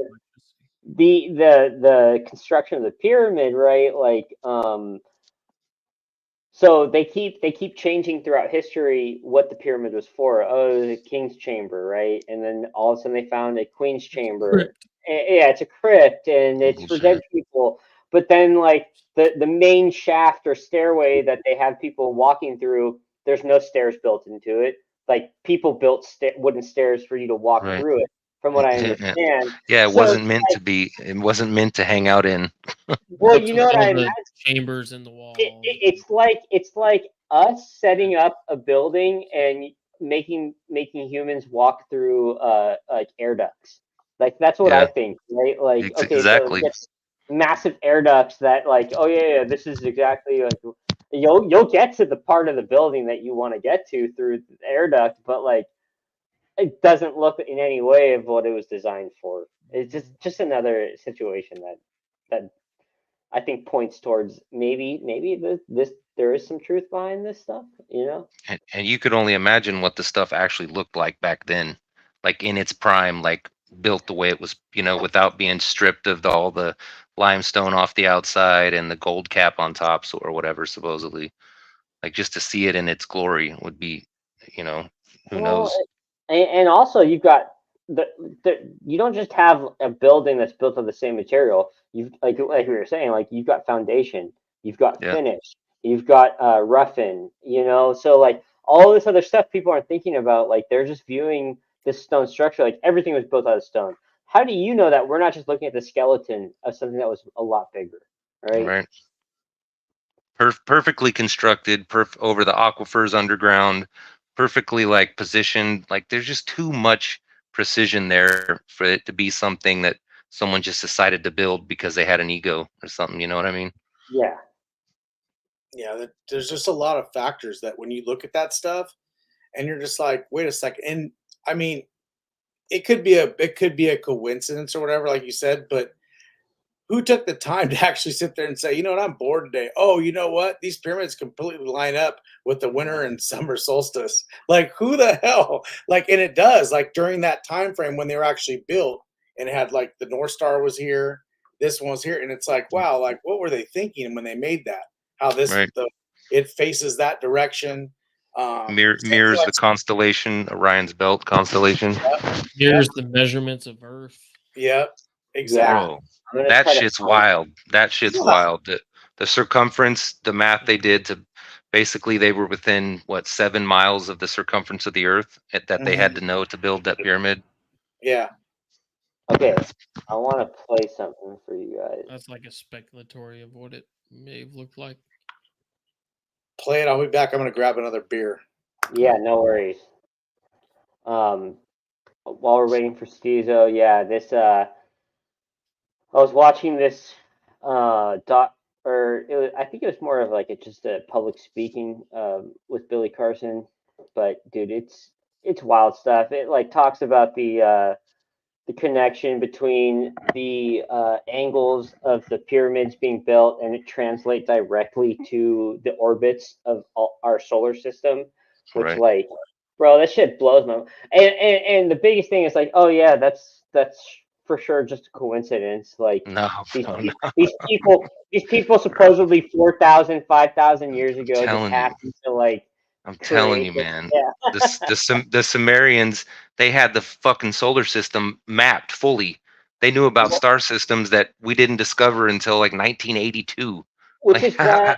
F: be electricity.
E: the construction of the pyramid, right? Like, so they keep changing throughout history what the pyramid was for. Oh, the king's chamber, right? And then all of a sudden they found a queen's chamber.
F: crypt.
E: Yeah, it's a crypt, and it's for dead
G: Bullshit.
E: people. But then, like, the main shaft or stairway that they have people walking through, there's no stairs built into it. Like, people built wooden stairs for you to walk
G: Right.
E: through it, from what I
G: Yeah.
E: understand.
G: Yeah, it
E: So,
G: wasn't meant to be. It wasn't meant to hang out in.
E: well,
F: What's
E: you
F: with
E: know what
F: all
E: I
F: the chambers in the walls?
E: it's like us setting up a building and making humans walk through like air ducts. Like, that's what I
G: Yeah,
E: think, right? Like, okay, so
G: exactly.
E: it's massive air ducts that, like, oh yeah, this is exactly like, you'll get to the part of the building that you want to get to through the air duct, but like it doesn't look in any way of what it was designed for. It's just another situation that I think points towards maybe this there is some truth behind this stuff, you know?
G: And you could only imagine what the stuff actually looked like back then, like in its prime, like built the way it was, without being stripped of all the limestone off the outside and the gold cap on top, or whatever, supposedly. Like, just to see it in its glory would be, you know, who
E: Well,
G: knows?
E: and also you've got the you don't just have a building that's built of the same material. You've like we were saying, like, you've got foundation, you've got
G: Yeah.
E: finish, you've got roughen, so like all this other stuff people aren't thinking about. Like, they're just viewing this stone structure like everything was built out of stone. How do you know that we're not just looking at the skeleton of something that was a lot bigger, right?
G: Right. Perfectly constructed, over the aquifers underground, perfectly like positioned. Like, there's just too much precision there for it to be something that someone just decided to build because they had an ego or something. You know what I mean?
E: Yeah,
H: Yeah, there's just a lot of factors that when you look at that stuff, and you're just like, wait a second. And I mean, it could be a coincidence or whatever, like you said, but who took the time to actually sit there and say, you know what, I'm bored today. Oh, you know what? These pyramids completely line up with the winter and summer solstice. Like, who the hell? Like, and it does, like during that time frame when they were actually built and it had like the North Star was here, this one was here, and it's like, wow, like what were they thinking when they made that? How
G: Right.
H: it faces that direction. Same thing
G: Mirrors
H: like
G: the constellation, Orion's Belt constellation.
H: yep,
F: Here's the measurements of Earth.
H: yep,
E: Yeah,
H: exactly.
G: Bro,
E: I'm gonna
G: that
E: try to
G: shit's
E: find.
G: wild. That shit's
H: Yeah.
G: wild. The circumference, the math they did to basically they were within what 7 miles of the circumference of the Earth that they had
H: Mhm.
G: to know to build that pyramid.
H: Yeah.
E: Okay, I want to play something for you guys.
F: That's like a speculatory of what it may have looked like.
H: Play it. I'll be back. I'm gonna grab another beer.
E: Yeah, no worries. While we're waiting for Stezo, yeah, this I was watching this doc, or I think it was more of like just a public speaking with Billy Carson. But dude, it's wild stuff. It like talks about the connection between the angles of the pyramids being built, and it translates directly to the orbits of our solar system, which
G: Right.
E: like, bro, that shit blows my. And the biggest thing is like, oh yeah, that's for sure just a coincidence. Like
G: No,
E: these
G: no,
E: pe-
G: no.
E: these people supposedly 4,000, 5,000 years ago just
G: Telling you.
E: happened to like
G: I'm telling
E: create
G: you,
E: this.
G: man.
E: Yeah.
G: The Sumerians, they had the fucking solar system mapped fully. They knew about star systems that we didn't discover until like 1982.
E: Which
G: Like,
E: is why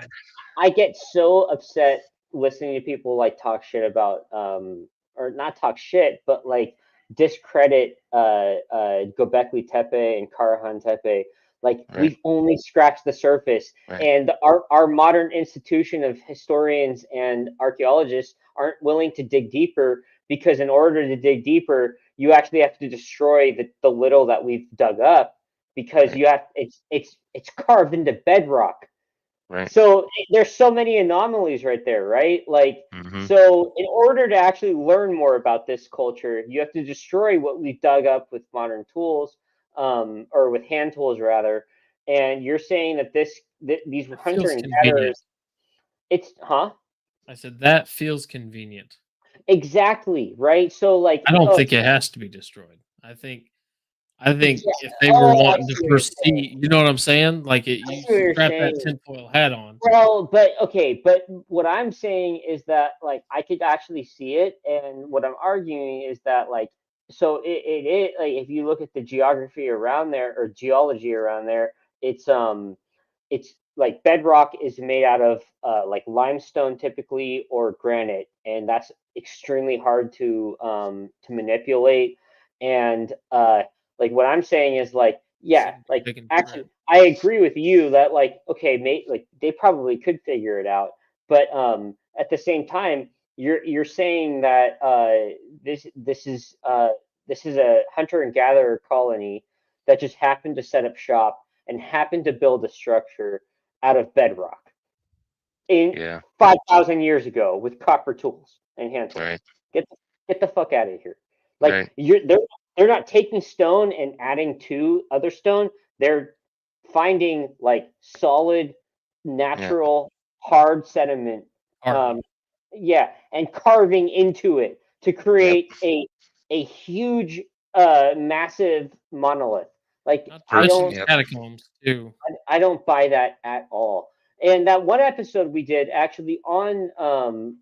E: I get so upset listening to people like talk shit about or not talk shit, but like discredit Gobekli Tepe and Karahan Tepe. Like
G: right,
E: we've only scratched the surface,
G: right,
E: and our modern institution of historians and archaeologists aren't willing to dig deeper because in order to dig deeper, you actually have to destroy the little that we've dug up because
G: right,
E: it's carved into bedrock.
G: right.
E: So there's so many anomalies right there, right? Like,
G: Hmm.
E: so in order to actually learn more about this culture, you have to destroy what we've dug up with modern tools, or with hand tools rather. And you're saying that these
F: That
E: hunter
F: feels
E: and
F: convenient.
E: gatherers, it's huh?
F: I said that feels convenient.
E: Exactly, right? So like,
F: I don't
E: oh
F: think it has to be destroyed. I think
E: yeah,
F: if they were
E: oh, I
F: wanting to
E: see what you're saying.
F: proceed, you know what I'm saying? Like
E: I
F: you
E: see what you're
F: strap that
E: saying.
F: tinfoil hat on.
E: Well, but okay, but what I'm saying is that like I could actually see it, and what I'm arguing is that like so it like if you look at the geography around there or geology around there, it's it's like bedrock is made out of like limestone typically or granite, and that's extremely hard to manipulate. And like what I'm saying is like yeah,
F: Something
E: like
F: they can do
E: actually
F: that.
E: I agree with you that like okay, mate, like they probably could figure it out, but at the same time, you're saying that this is a hunter and gatherer colony that just happened to set up shop and happened to build a structure out of bedrock in
G: Yeah,
E: 5,000 years ago with proper tools and hand tools.
G: right,
E: Get get the fuck out of here. Like
G: right.
E: they're not taking stone and adding to other stone. They're finding like solid,
G: Yeah,
E: natural, hard sediment.
F: Carving.
E: Um, yeah, and carving into it to
G: yep.
E: create a huge, massive monolith. Like
F: Not to
E: I
G: First,
F: mention
E: don't
F: the
G: yep.
F: catacombs too.
E: I don't buy that at all. And that one episode we did actually on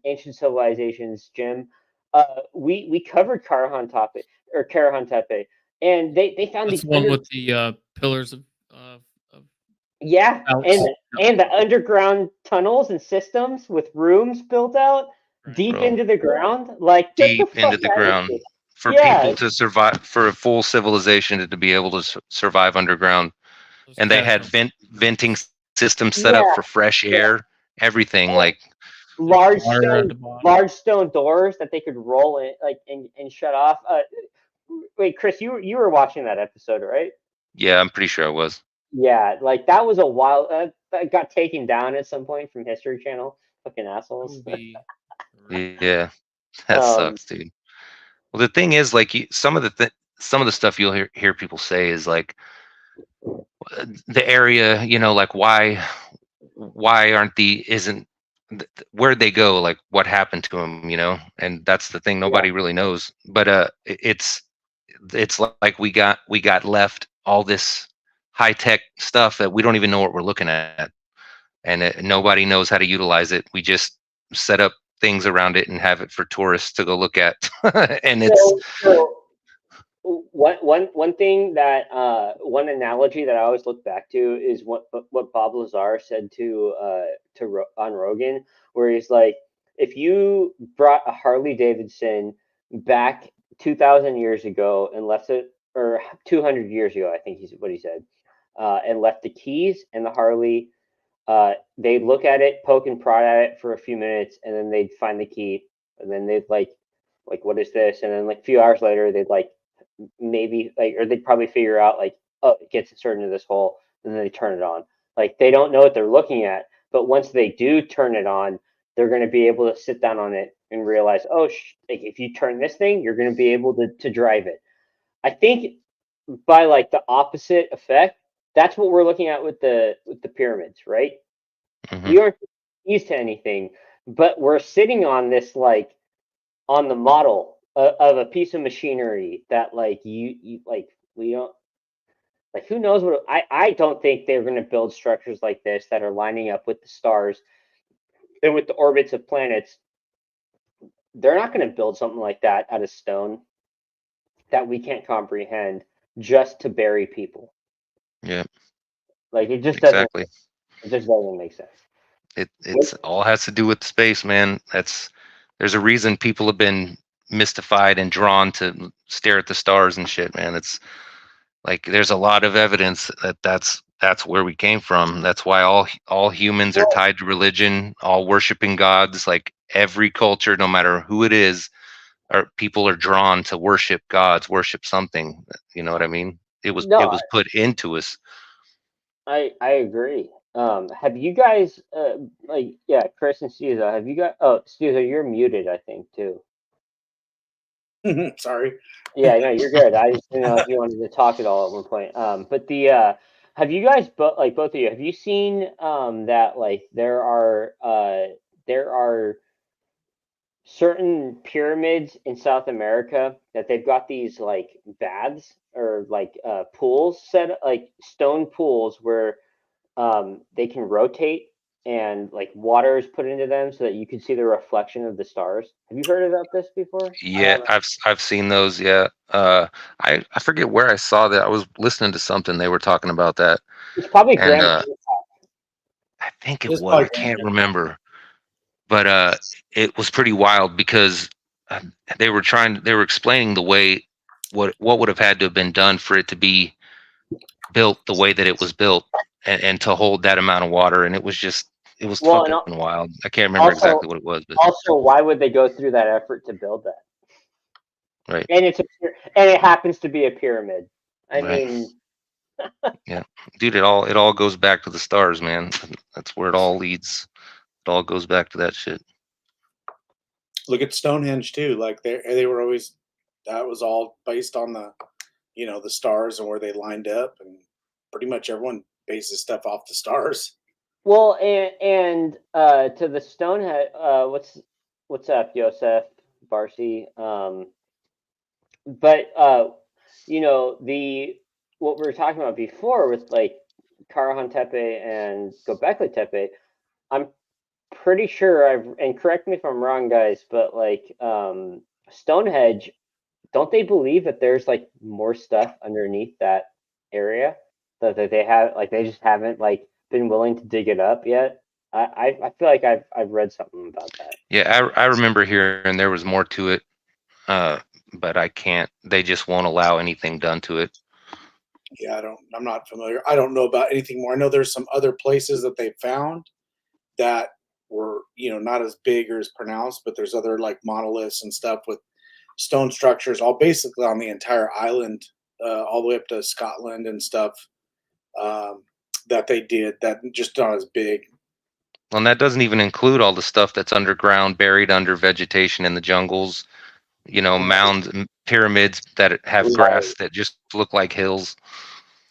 E: ancient civilizations, Jim, we covered Karahan Tepe, and they found
F: That's
E: these
F: the one with the pillars of
E: yeah,
F: outs. Yep.
E: and the underground tunnels and systems with rooms built out
F: Right.
E: deep
G: Bro,
E: into the ground. Like, get the
G: deep
E: fuck
G: into the
E: out of
G: ground.
E: here.
G: For
E: Yeah,
G: people to survive, for a full civilization to be able to survive underground,
F: Those
G: and they had
F: catacombs.
G: venting systems set up
E: yeah,
G: for fresh
E: yeah.
G: air, everything.
E: And
G: Like,
F: Like water at the bottom.
E: large stone doors that they could roll in like and shut off. Wait, Chris, you were watching that episode, right?
G: yeah, I'm pretty sure I was.
E: Yeah, like that was a wild. that got taken down at some point from History Channel. Fucking assholes.
F: Movie.
G: Yeah, that
E: Um,
G: sucks, dude. Well, the thing is, like, some of the stuff you'll hear people say is like the area, like why aren't the isn't where'd they go? Like, what happened to them? And that's the thing
E: yeah.
G: nobody really knows. But it's like we got left all this high tech stuff that we don't even know what we're looking at, and nobody knows how to utilize it. We just set up things around it and have it for tourists to go look at, and it's
E: So one thing that one analogy that I always look back to is what Bob Lazar said on Rogan, where he's like, if you brought a Harley Davidson back 2,000 years ago and left it, or 200 years ago, I think he's what he said, and left the keys and the Harley, they'd look at it, poke and prod at it for a few minutes, and then they'd find the key, and then they'd like what is this? And then like a few hours later, they'd like maybe like, or they'd probably figure out like, oh, it gets inserted into this hole, and then they turn it on. Like they don't know what they're looking at, but once they do turn it on, they're going to be able to sit down on it and realize, oh, like if you turn this thing, you're going to be able to drive it. I think by like the opposite effect, that's what we're looking at with the pyramids, right?
G: Mhm.
E: We aren't used to anything, but we're sitting on this like on the model of a piece of machinery that like you like we don't like who knows what I don't think they're going to build structures like this that are lining up with the stars and with the orbits of planets. They're not going to build something like that out of stone that we can't comprehend just to bury people.
G: Yeah,
E: Like it just doesn't
G: exactly.
E: make sense.
G: It's all has to do with space, man. There's a reason people have been mystified and drawn to stare at the stars and shit, man. It's like there's a lot of evidence that's where we came from. That's why all humans are
E: Well,
G: tied to religion, all worshiping gods. Like every culture, no matter who it is, or people are drawn to worship gods, worship something. You know what I mean? It
E: no,
G: was put into us.
E: I agree. Have you guys like yeah, Chris and Stuzo, have you got oh Stuzo, you're muted, I think, too.
H: Sorry.
E: Yeah, no, you're good. I just didn't know if you wanted to talk at all at one point. But the have you guys both of you, have you seen that like there are certain pyramids in South America that they've got these like baths or like pools set like stone pools where they can rotate and like water is put into them so that you can see the reflection of the stars. Have you heard about this before? I
G: Yeah,
E: haven't.
G: I've seen those. Yeah, I forget where I saw that. I was listening to something they were talking about that,
E: It's probably
G: and
E: Graham.
G: I think it
H: It's
G: was.
H: probably
G: I can't remember, but it was pretty wild because uh, they were explaining the way what would have had to have been done for it to be built the way that it was built, and to hold that amount of water, and it was
E: Well, and
G: fucking wild. I can't remember
E: also,
G: exactly what it was, but
E: why would they go through that effort to build that?
G: right,
E: And and it happens to be a pyramid. I
G: right.
E: mean,
G: Yeah, dude, it all goes back to the stars, man. That's where it all leads. It all goes back to that shit.
H: look at Stonehenge too. Like they were always that was all based on the the stars and where they lined up, and pretty much everyone bases stuff off the stars.
E: well, and to the Stonehead, what's up, Joseph Barcy? But the what we were talking about before with like Karahan Tepe and Göbekli Tepe, I'm pretty sure and correct me if I'm wrong, guys, but like Stonehenge, don't they believe that there's like more stuff underneath that area that they have like they just haven't like been willing to dig it up yet? I feel like I've read something about that.
G: Yeah, I remember hearing there was more to it, uh, but I can't. They just won't allow anything done to it.
H: Yeah, I'm not familiar. I don't know about anything more. I know there's some other places that they found that were not as big or as pronounced, but there's other like monoliths and stuff with stone structures all basically on the entire island, all the way up to Scotland and stuff. Um, that they did that just not as big.
G: And that doesn't even include all the stuff that's underground, buried under vegetation in the jungles. You know, mounds, pyramids that have grass that just look like hills.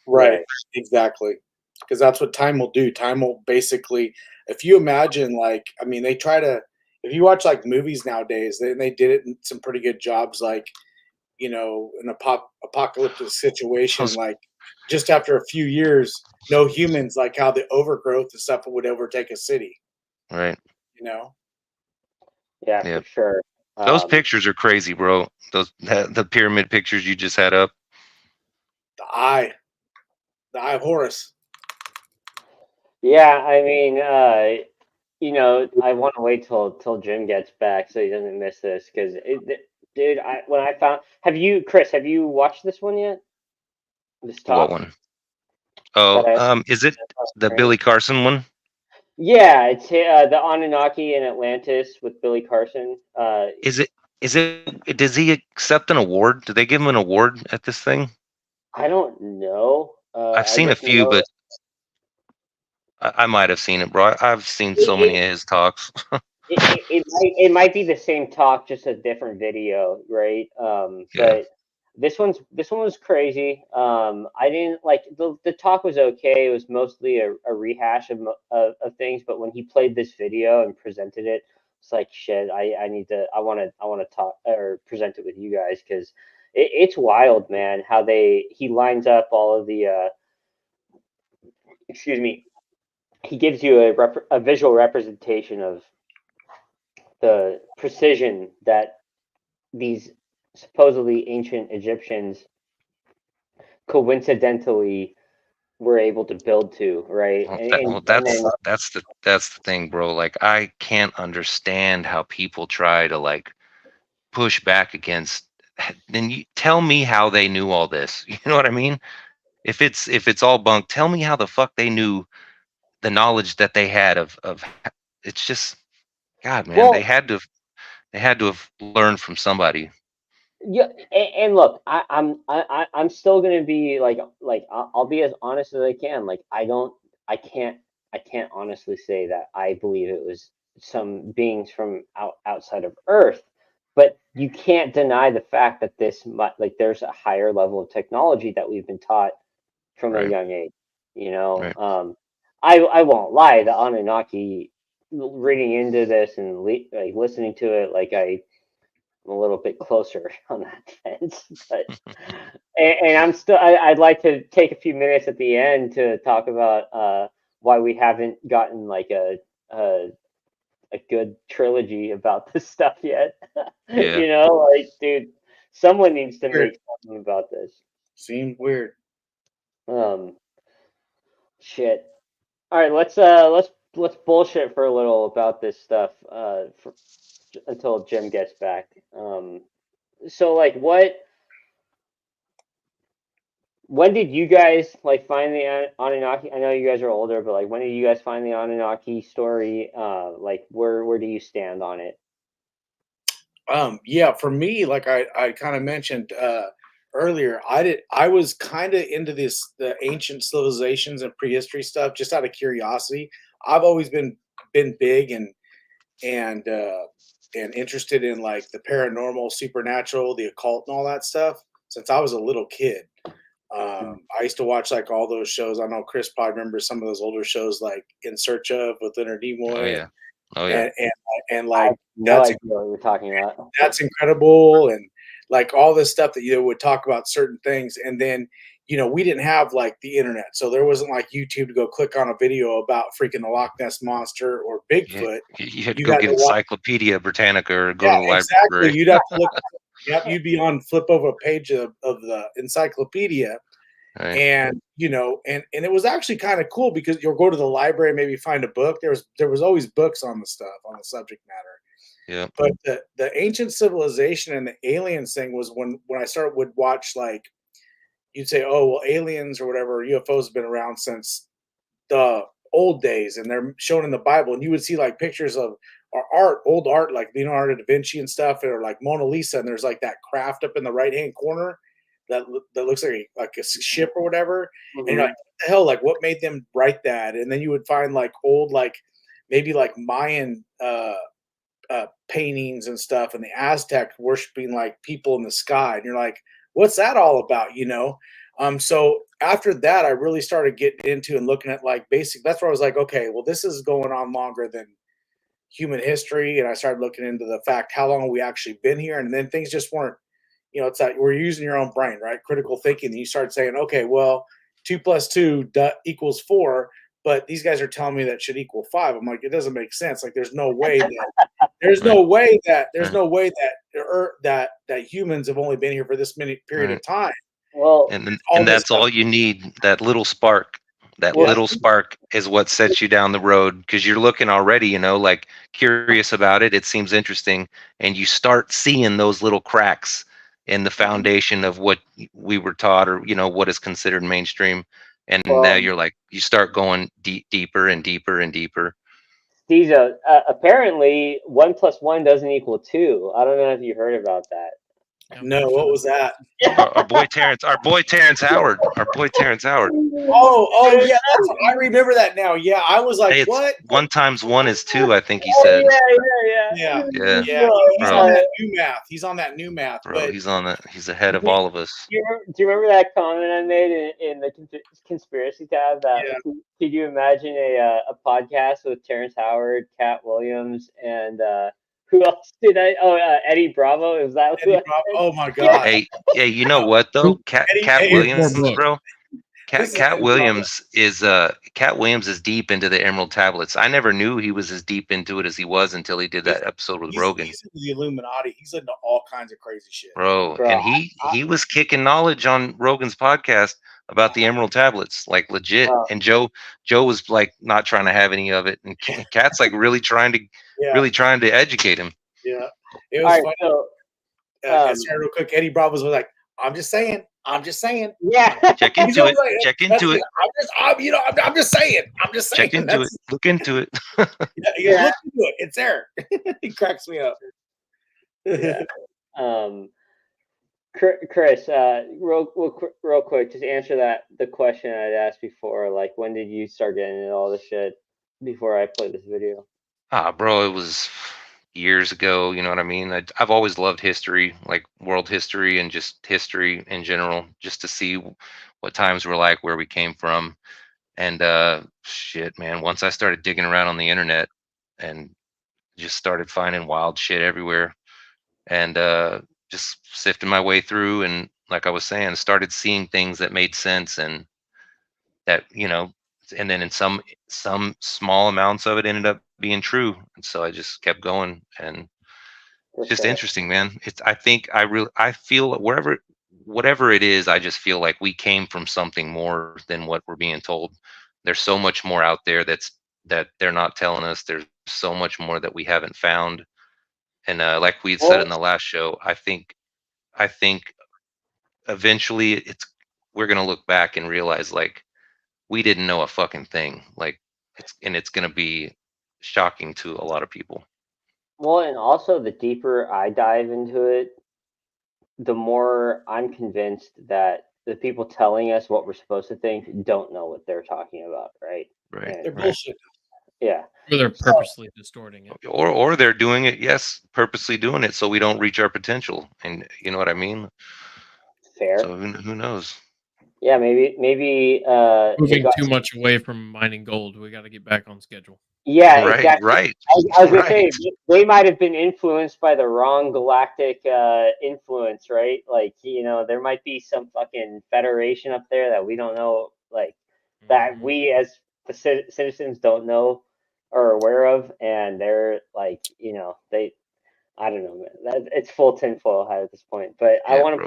H: Right, exactly. Because that's what time will do. Time will basically, if you imagine, like, I mean, they try to, if you watch like movies nowadays, they did it in some pretty good jobs, like, you know, an apocalyptic situation,
G: Those-
H: like just after a few years, no humans, like how the overgrowth and stuff would overtake a city,
G: Right.
H: you know?
E: Yeah,
G: Yeah.
E: for sure.
G: Those pictures are crazy, bro. The pyramid pictures you just had up.
H: The eye, the eye of Horus.
E: Yeah, I mean, you know, I want to wait till Jim gets back so he doesn't miss this because, dude, when I found, Chris, have you watched this one yet? This
G: What
E: talk
G: one? Oh,
E: that I
G: is it the
E: right?
G: Billy Carson one?
E: Yeah, it's the Anunnaki in Atlantis with Billy Carson.
G: Is it? Is it? Does he accept an award? Do they give him an award at this thing?
E: I don't know.
G: I've
E: I
G: seen a
E: just
G: few,
E: know
G: but I might have seen it, bro. I've seen
E: it,
G: so many
E: it,
G: of his talks.
E: it might be the same talk, just a different video, right?
G: Yeah.
E: But this one was crazy. I didn't like the talk was okay. It was mostly a rehash of things, but when he played this video and presented it, it's like shit. I want to talk or present it with you guys because it's wild, man. How he lines up all of the excuse me. He gives you a visual representation of the precision that these supposedly ancient Egyptians coincidentally were able to build to, right?
G: Well,
E: And then
G: that's the thing, bro. Like, I can't understand how people try to like push back against. Then you tell me how they knew all this. You know what I mean? If it's all bunk, tell me how the fuck they knew the knowledge that they had of. It's just God, man.
E: well,
G: They had to have learned from somebody.
E: yeah, and look, I'm still gonna be like I'll be as honest as I can. Like I can't I can't honestly say that I believe it was some beings from outside of Earth, but you can't deny the fact that like there's a higher level of technology that we've been taught from a
G: Right.
E: young age. You know,
G: Right.
E: I won't lie, the Anunnaki, reading into this and like listening to it, like I'm a little bit closer on that fence, but and I'd like to take a few minutes at the end to talk about why we haven't gotten like a a good trilogy about this stuff yet.
G: Yeah.
E: You know, like dude, someone needs to
H: Weird.
E: make something about this.
H: Seemed weird.
E: Um, shit. All right, let's bullshit for a little about this stuff until Jim gets back. So like when did you guys like find the Anunnaki? I know you guys are older, but like when did you guys find the Anunnaki story? Like where do you stand on it?
H: Yeah, for me, like I kind of mentioned earlier, I was kind of into the ancient civilizations and prehistory stuff just out of curiosity. I've always been big and and interested in like the paranormal, supernatural, the occult, and all that stuff since I was a little kid. I used to watch like all those shows. I know Chris probably remembers some of those older shows like In Search of with Leonard
G: Oh
H: Nimoy
G: yeah. Oh yeah.
H: and and and
E: I
H: like
E: have no
H: that's
E: idea what you're talking about.
H: that's incredible and like all this stuff that you would talk about certain things and then we didn't have like the internet so there wasn't like YouTube to go click on a video about freaking the Loch Ness monster or
G: Yeah.
H: Bigfoot.
G: You had to
H: You
G: go
H: had
G: get
H: to watch.
G: Encyclopedia Britannica or go
H: Yeah,
G: to the
H: exactly.
G: library.
H: You'd have to look. Yep, you'd be on flip over a page of the encyclopedia
G: Right.
H: and and it was actually kind of cool because you'll go to the library maybe find a book. There was always books on the stuff on the subject matter.
G: Yeah.
H: But the ancient civilization and the aliens thing was when I started would watch like you'd say, oh well, aliens or whatever UFOs have been around since the old days, and they're shown in the Bible, and you would see like pictures of old art like Leonardo da Vinci and stuff, or like Mona Lisa, and there's like that craft up in the right hand corner that looks like a ship or whatever, and you're
E: Mhm.
H: like, what the hell? Like, what made them write that? And then you would find like old, like maybe like Mayan paintings and stuff, and the Aztec worshiping like people in the sky, and you're like, what's that all about? So after that, I really started getting into and looking at like basic. That's where I was like, okay, well, this is going on longer than human history, and I started looking into the fact how long we actually been here, and then things just weren't. It's like we're using your own brain, right? Critical thinking. And you start saying, okay, well, 2 + 2 equals 4, but these guys are telling me that should equal 5. I'm like, it doesn't make sense. Like, there's no way that that humans have only been here for this many period of time.
E: Well,
G: And that's all you need. That little spark. That
E: Well-
G: little spark is what sets you down the road, because you're looking already, like curious about it. It seems interesting, and you start seeing those little cracks in the foundation of what we were taught, or what is considered mainstream. And now
E: Well-
G: you're like, you start going deeper and deeper and deeper.
E: Stezo, apparently 1 + 1 doesn't equal 2. I don't know if you heard about that.
H: No, what was that?
G: Our boy Terrence Howard.
H: Oh yeah, I remember that now. Yeah, I was like,
G: Hey, it's
H: what?
G: 1 × 1 is 2, I think he
E: Oh,
G: said.
H: Yeah.
G: Yeah.
H: Yeah, he's on that new math. He's on that new math.
G: Bro,
H: But
G: he's ahead of all of us.
E: Do you remember that comment I made in the conspiracy tab? That could you imagine a podcast with Terrence Howard, Cat Williams, and who else did I? Oh, Eddie Bravo. Is that who?
H: Eddie Bravo, oh my god.
G: Hey, you know what though? Cat Williams, bro.
H: This is
G: Cat
H: Eddie
G: Williams is deep into the Emerald Tablets. I never knew he was as deep into it as he was until he did that episode with Rogan.
H: He's into the Illuminati. He's into all kinds of crazy shit.
G: Bro, and he was kicking knowledge on Rogan's podcast about the Emerald Tablets, like legit.
E: Wow.
G: And Joe was like not trying to have any of it, and Cat's like really trying to educate him.
H: Yeah, it was
E: All right,
H: funny.
E: so,
H: Sorry, real quick. Eddie Bravo was like, I'm just saying.
E: Yeah.
G: Check into it. Check into it.
H: I'm just saying.
G: Check into it. Look into it.
H: Look into it. It's there. He cracks me up.
E: Yeah. Chris, real quick, just answer the question I'd asked before. Like, when did you start getting into all this shit? Before I played this video.
G: Bro, it was years ago. You know what I mean? I've always loved history, like world history and just history in general, just to see what times were like, where we came from. And shit, man, once I started digging around on the internet and just started finding wild shit everywhere, and just sifting my way through, and like I was saying, started seeing things that made sense, and that, and then in some small amounts of it ended up being true. And so I just kept going, and it's just interesting, man. I feel whatever it is, I just feel like we came from something more than what we're being told. There's so much more out there that they're not telling us. There's so much more that we haven't found. And like we said in the last show, I think eventually we're gonna look back and realize like we didn't know a fucking thing. Like it's gonna be shocking to a lot of people.
E: Well, and also the deeper I dive into it, the more I'm convinced that the people telling us what we're supposed to think don't know what they're talking about, right?
G: Right.
H: They're bullshit.
E: Yeah.
F: Or they're purposely distorting it.
G: Or they're doing it, yes, purposely doing it so we don't reach our potential. And you know what I mean?
E: Fair.
G: So who knows?
E: Yeah, maybe
F: Moving too much away from mining gold. We got to get back on schedule.
E: Yeah,
G: Right,
E: exactly.
G: right.
E: I was gonna say they might have been influenced by the wrong galactic influence, right? Like, there might be some fucking federation up there that we don't know, like that we as the citizens don't know or aware of, and they're like, I don't know, man. It's full tinfoil hat at this point. But
G: Yeah,
E: I want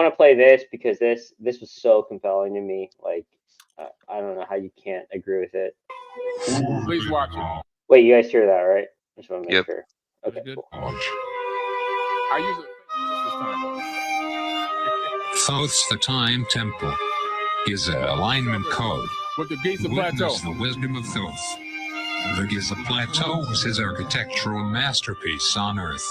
E: to play this because this was so compelling to me. Like, I don't know how you can't agree with it.
I: Please watch it.
E: Wait, you guys hear that, right? I just want to make
G: Yep.
E: sure. Okay,
F: Good.
E: cool.
I: I use it this time.
J: Thoth's the Time Temple is an alignment code.
I: With the Giza Plateau.
J: Witness the wisdom of Thoth. The Giza Plateau was his architectural masterpiece on Earth.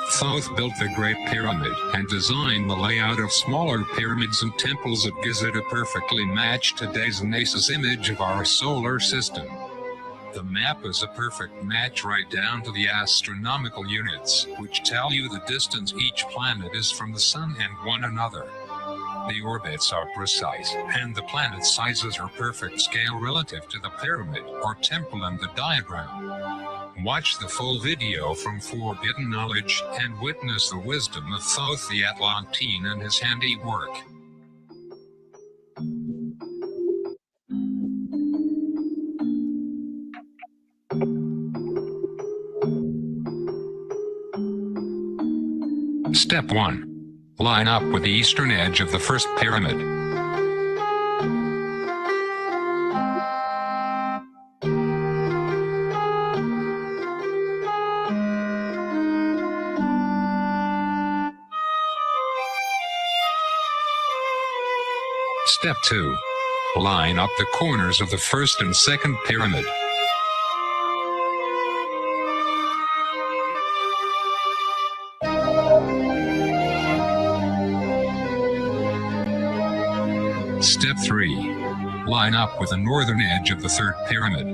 J: Thoth built the Great Pyramid and designed the layout of smaller pyramids and temples at Giza to perfectly match today's NASA's image of our solar system. The map is a perfect match right down to the astronomical units, which tell you the distance each planet is from the Sun and one another. The orbits are precise, and the planet sizes are perfect scale relative to the pyramid or temple in the diagram. Watch the full video from Forbidden Knowledge and witness the wisdom of Thoth the Atlantine and his handiwork. Step 1. Line up with the eastern edge of the first pyramid. Step 2. Line up the corners of the first and second pyramid. Step 3. Line up with the northern edge of the third pyramid.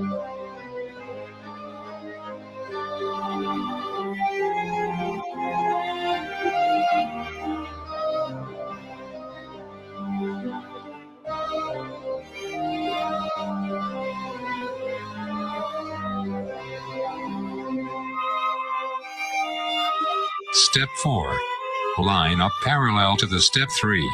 J: Step 4. Line up parallel to the step 3.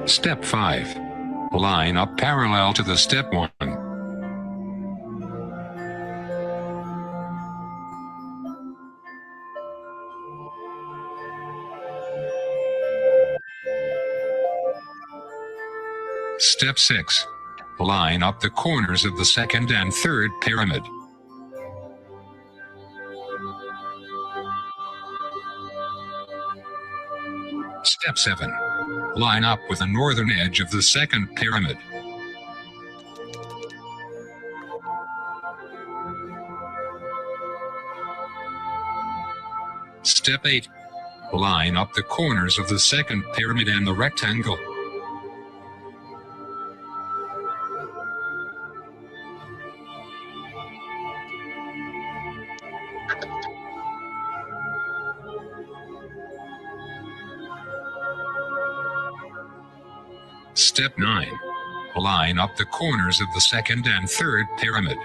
J: Step 5. Line up parallel to the step 1. Step 6. Line up the corners of the second and third pyramid. Step 7. Line up with the northern edge of the second pyramid. Step 8. Line up the corners of the second pyramid and the rectangle. Step 9. Line up the corners of the second and third pyramid.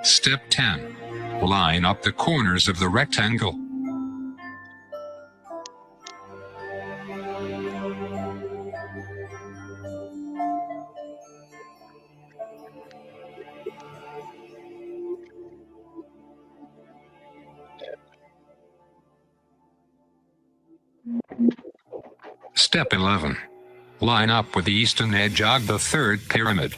J: Step 10. Line up the corners of the rectangle. Step 11. Line up with the eastern edge of the third pyramid.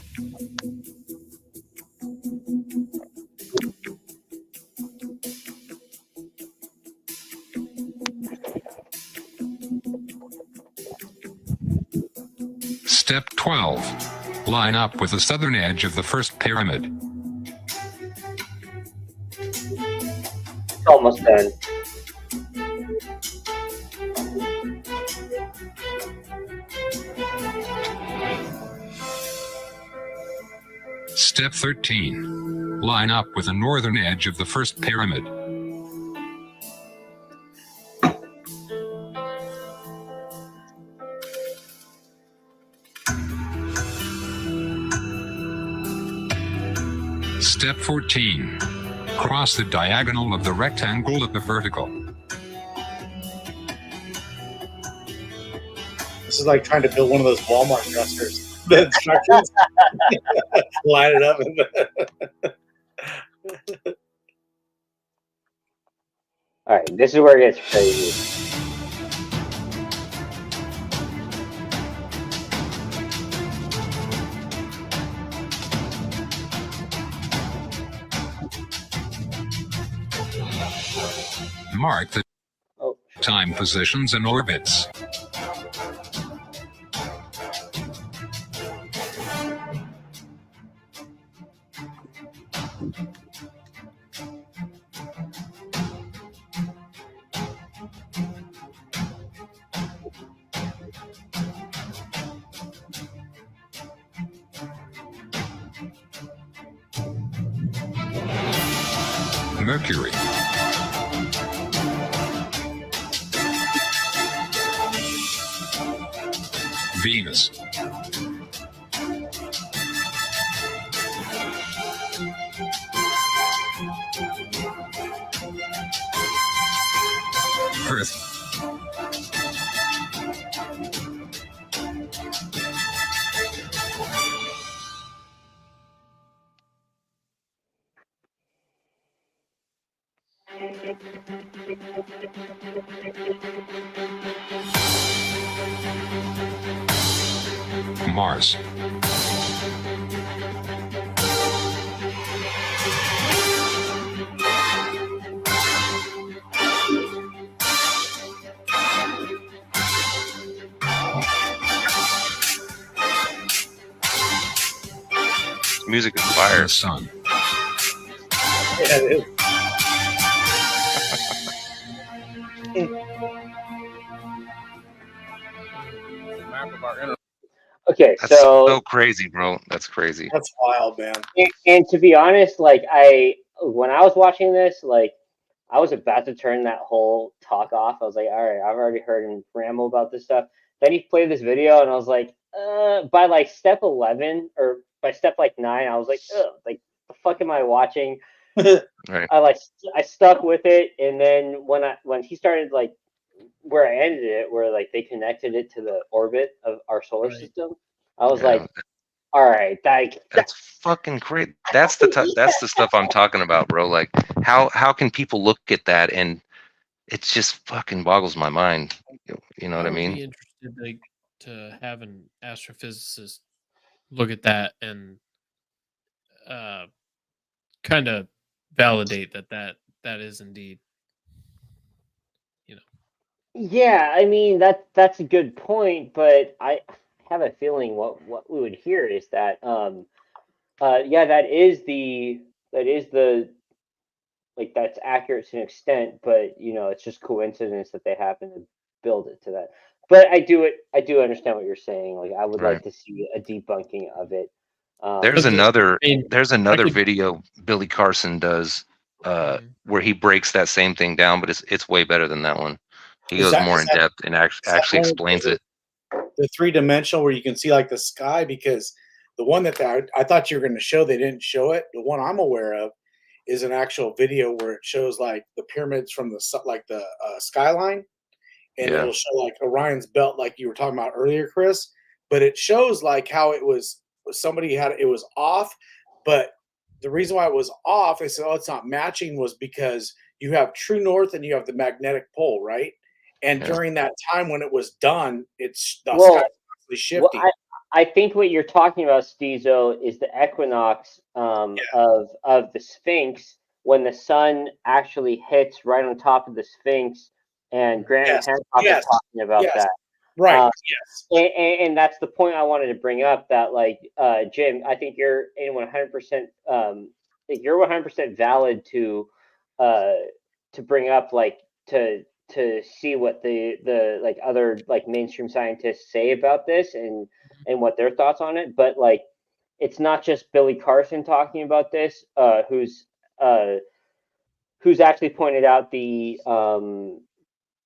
J: Step 12. Line up with the southern edge of the first pyramid.
E: Almost done.
J: Step 13. Line up with the northern edge of the first pyramid. Step 14. Cross the diagonal of the rectangle at the vertical.
H: This is like trying to build one of those Walmart dressers. The instructions. Line it up.
E: All right, this is where it gets crazy.
J: Mark the
E: Oh,
J: time positions and orbits. Mercury. Venus. Earth. Mars.
G: Music is fire.
J: The Sun.
H: Yeah, it is.
I: Map of our inner.
E: okay,
G: That's
E: so
G: so crazy, bro. That's crazy.
H: That's wild, man.
E: and to be honest, like when I was watching this, like I was about to turn that whole talk off. I was like, all right, I've already heard him ramble about this stuff. Then he played this video, and I was like, by like step 11 or by step like 9, I was like, like the fuck am I watching?
G: Right.
E: I stuck with it, and then when he started like where I ended it, where like they connected it to the orbit of our solar
F: Right.
E: system, I was
G: Yeah,
E: like, all right,
G: that's fucking great. That's that's the stuff I'm talking about, bro. Like how can people look at that and it's just fucking boggles my mind. You know what I
F: I would
G: mean?
F: be interested to have an astrophysicist look at that and kind of validate that is indeed, you know.
E: yeah. I mean that's a good point, but I have a feeling what we would hear is that yeah, that is the like that's accurate to an extent, but you know it's just coincidence that they happen to build it to that. But I do understand what you're saying. Like I would
G: Right.
E: like to see a debunking of it.
G: There's
F: Because
G: another
F: I mean,
G: there's
F: I
G: another
F: could.
G: video Billy Carson does
F: Mhm.
G: where he breaks that same thing down, but it's way better than that one. He
H: Is
G: goes
H: that
G: more
H: is
G: in
H: that
G: depth and
H: is that
G: actually
H: one of
G: explains it.
H: the three-dimensional where you can see like the sky? Because the one that I thought you were going to show, they didn't show it. The one I'm aware of is an actual video where it shows like the pyramids from like the skyline, and
G: Yeah.
H: it'll show like Orion's belt, like you were talking about earlier, Chris. But it shows like how it was somebody had it was off, but the reason why it was off, they said, "Oh, it's not matching," was because you have true north and you have the magnetic pole, right? And
G: Yeah.
H: during that time when it was done, it's the sky
E: Well,
H: constantly
E: well,
H: shifting.
E: I think what you're talking about, Stezo, is the equinox of the Sphinx when the sun actually hits right on top of the Sphinx, and Graham
H: Yes,
E: Hancock is
H: yes,
E: talking about
H: yes,
E: that.
H: right,
E: Uh,
H: yes,
E: and that's the point I wanted to bring up. That like Jim, I think you're in 100%. You're 100% valid uh, to bring up like to see what the like other like mainstream scientists say about this and what their thoughts on it. But like, it's not just Billy Carson talking about this. Uh, who's actually pointed out the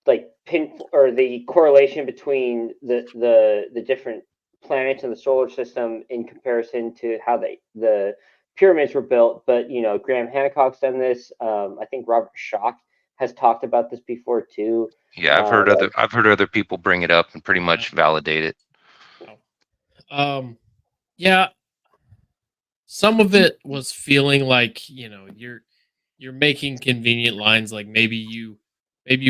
E: like pin or the correlation between the different planets in the solar system in comparison to how the pyramids were built. But you know, Graham Hancock's done this. I think Robert Schoch has talked about this before too.
G: Yeah,
E: Like,
G: I've heard other people bring it up and pretty much validate it.
F: Yeah, some of it was feeling like, you know, you're making convenient lines, like maybe you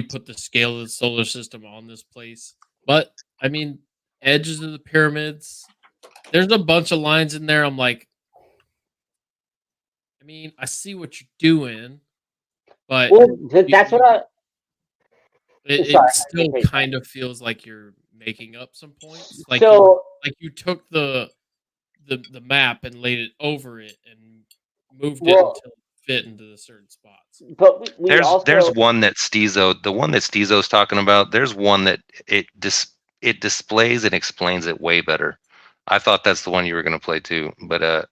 F: put the scale of the solar system on this place. But I mean, edges of the pyramids, there's a bunch of lines in there. I'm like, I mean, I see what you're doing, But
E: Well, that's what I.
F: it
E: Sorry,
F: still kind of feels like you're making up some points. Like
E: So
F: you took the map and laid it over it and moved it
E: well,
F: until it fit into the certain spots.
E: but we
G: There's
E: also
G: one that the one that Steezo's talking about. There's one that it displays and explains it way better. I thought that's the one you were going to play too, but
F: I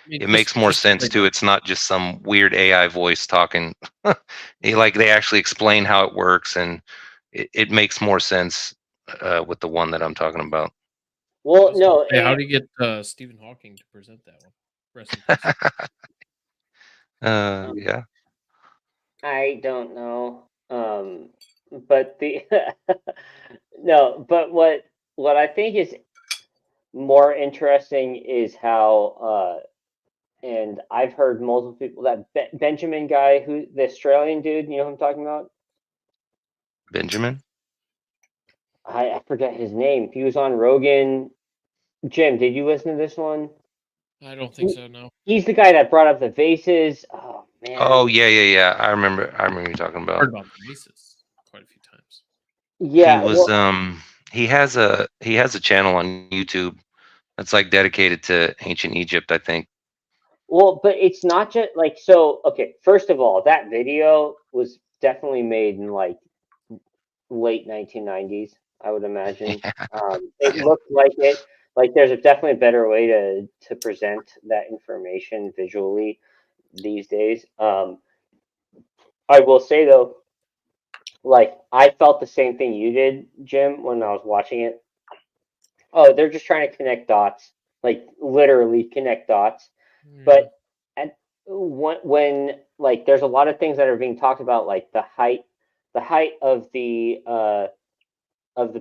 F: mean,
G: it makes more sense
F: play
G: too. It's not just some weird AI voice talking. Like they actually explain how it works, and it makes more sense with the one that I'm talking about.
F: I
E: well
F: was
E: no,
F: gonna say, how
E: and
F: do you get Stephen Hawking to present that one? Rest in peace.
G: Yeah.
E: I don't know. But the no, but what I think is more interesting is how and I've heard multiple people that Benjamin guy, who the Australian dude, you know who I'm talking about?
G: Benjamin.
E: I forget his name. He was on Rogan. Jim, did you listen to this one?
F: I don't think so. No.
E: He's the guy that brought up the vases. Oh man.
G: Oh yeah. I remember you talking about.
F: Heard about the vases quite a few times.
E: Yeah.
G: He was
E: Well,
G: he has a channel on YouTube that's like dedicated to ancient Egypt, I think.
E: well, but it's not just like so. Okay, first of all, that video was definitely made in like late 1990s, I would imagine. It looked like it. Like there's definitely a better way to present that information visually these days. I will say though, like I felt the same thing you did, Jim, when I was watching it. Oh, they're just trying to connect dots, like literally connect dots. But at when like there's a lot of things that are being talked about, like the height of the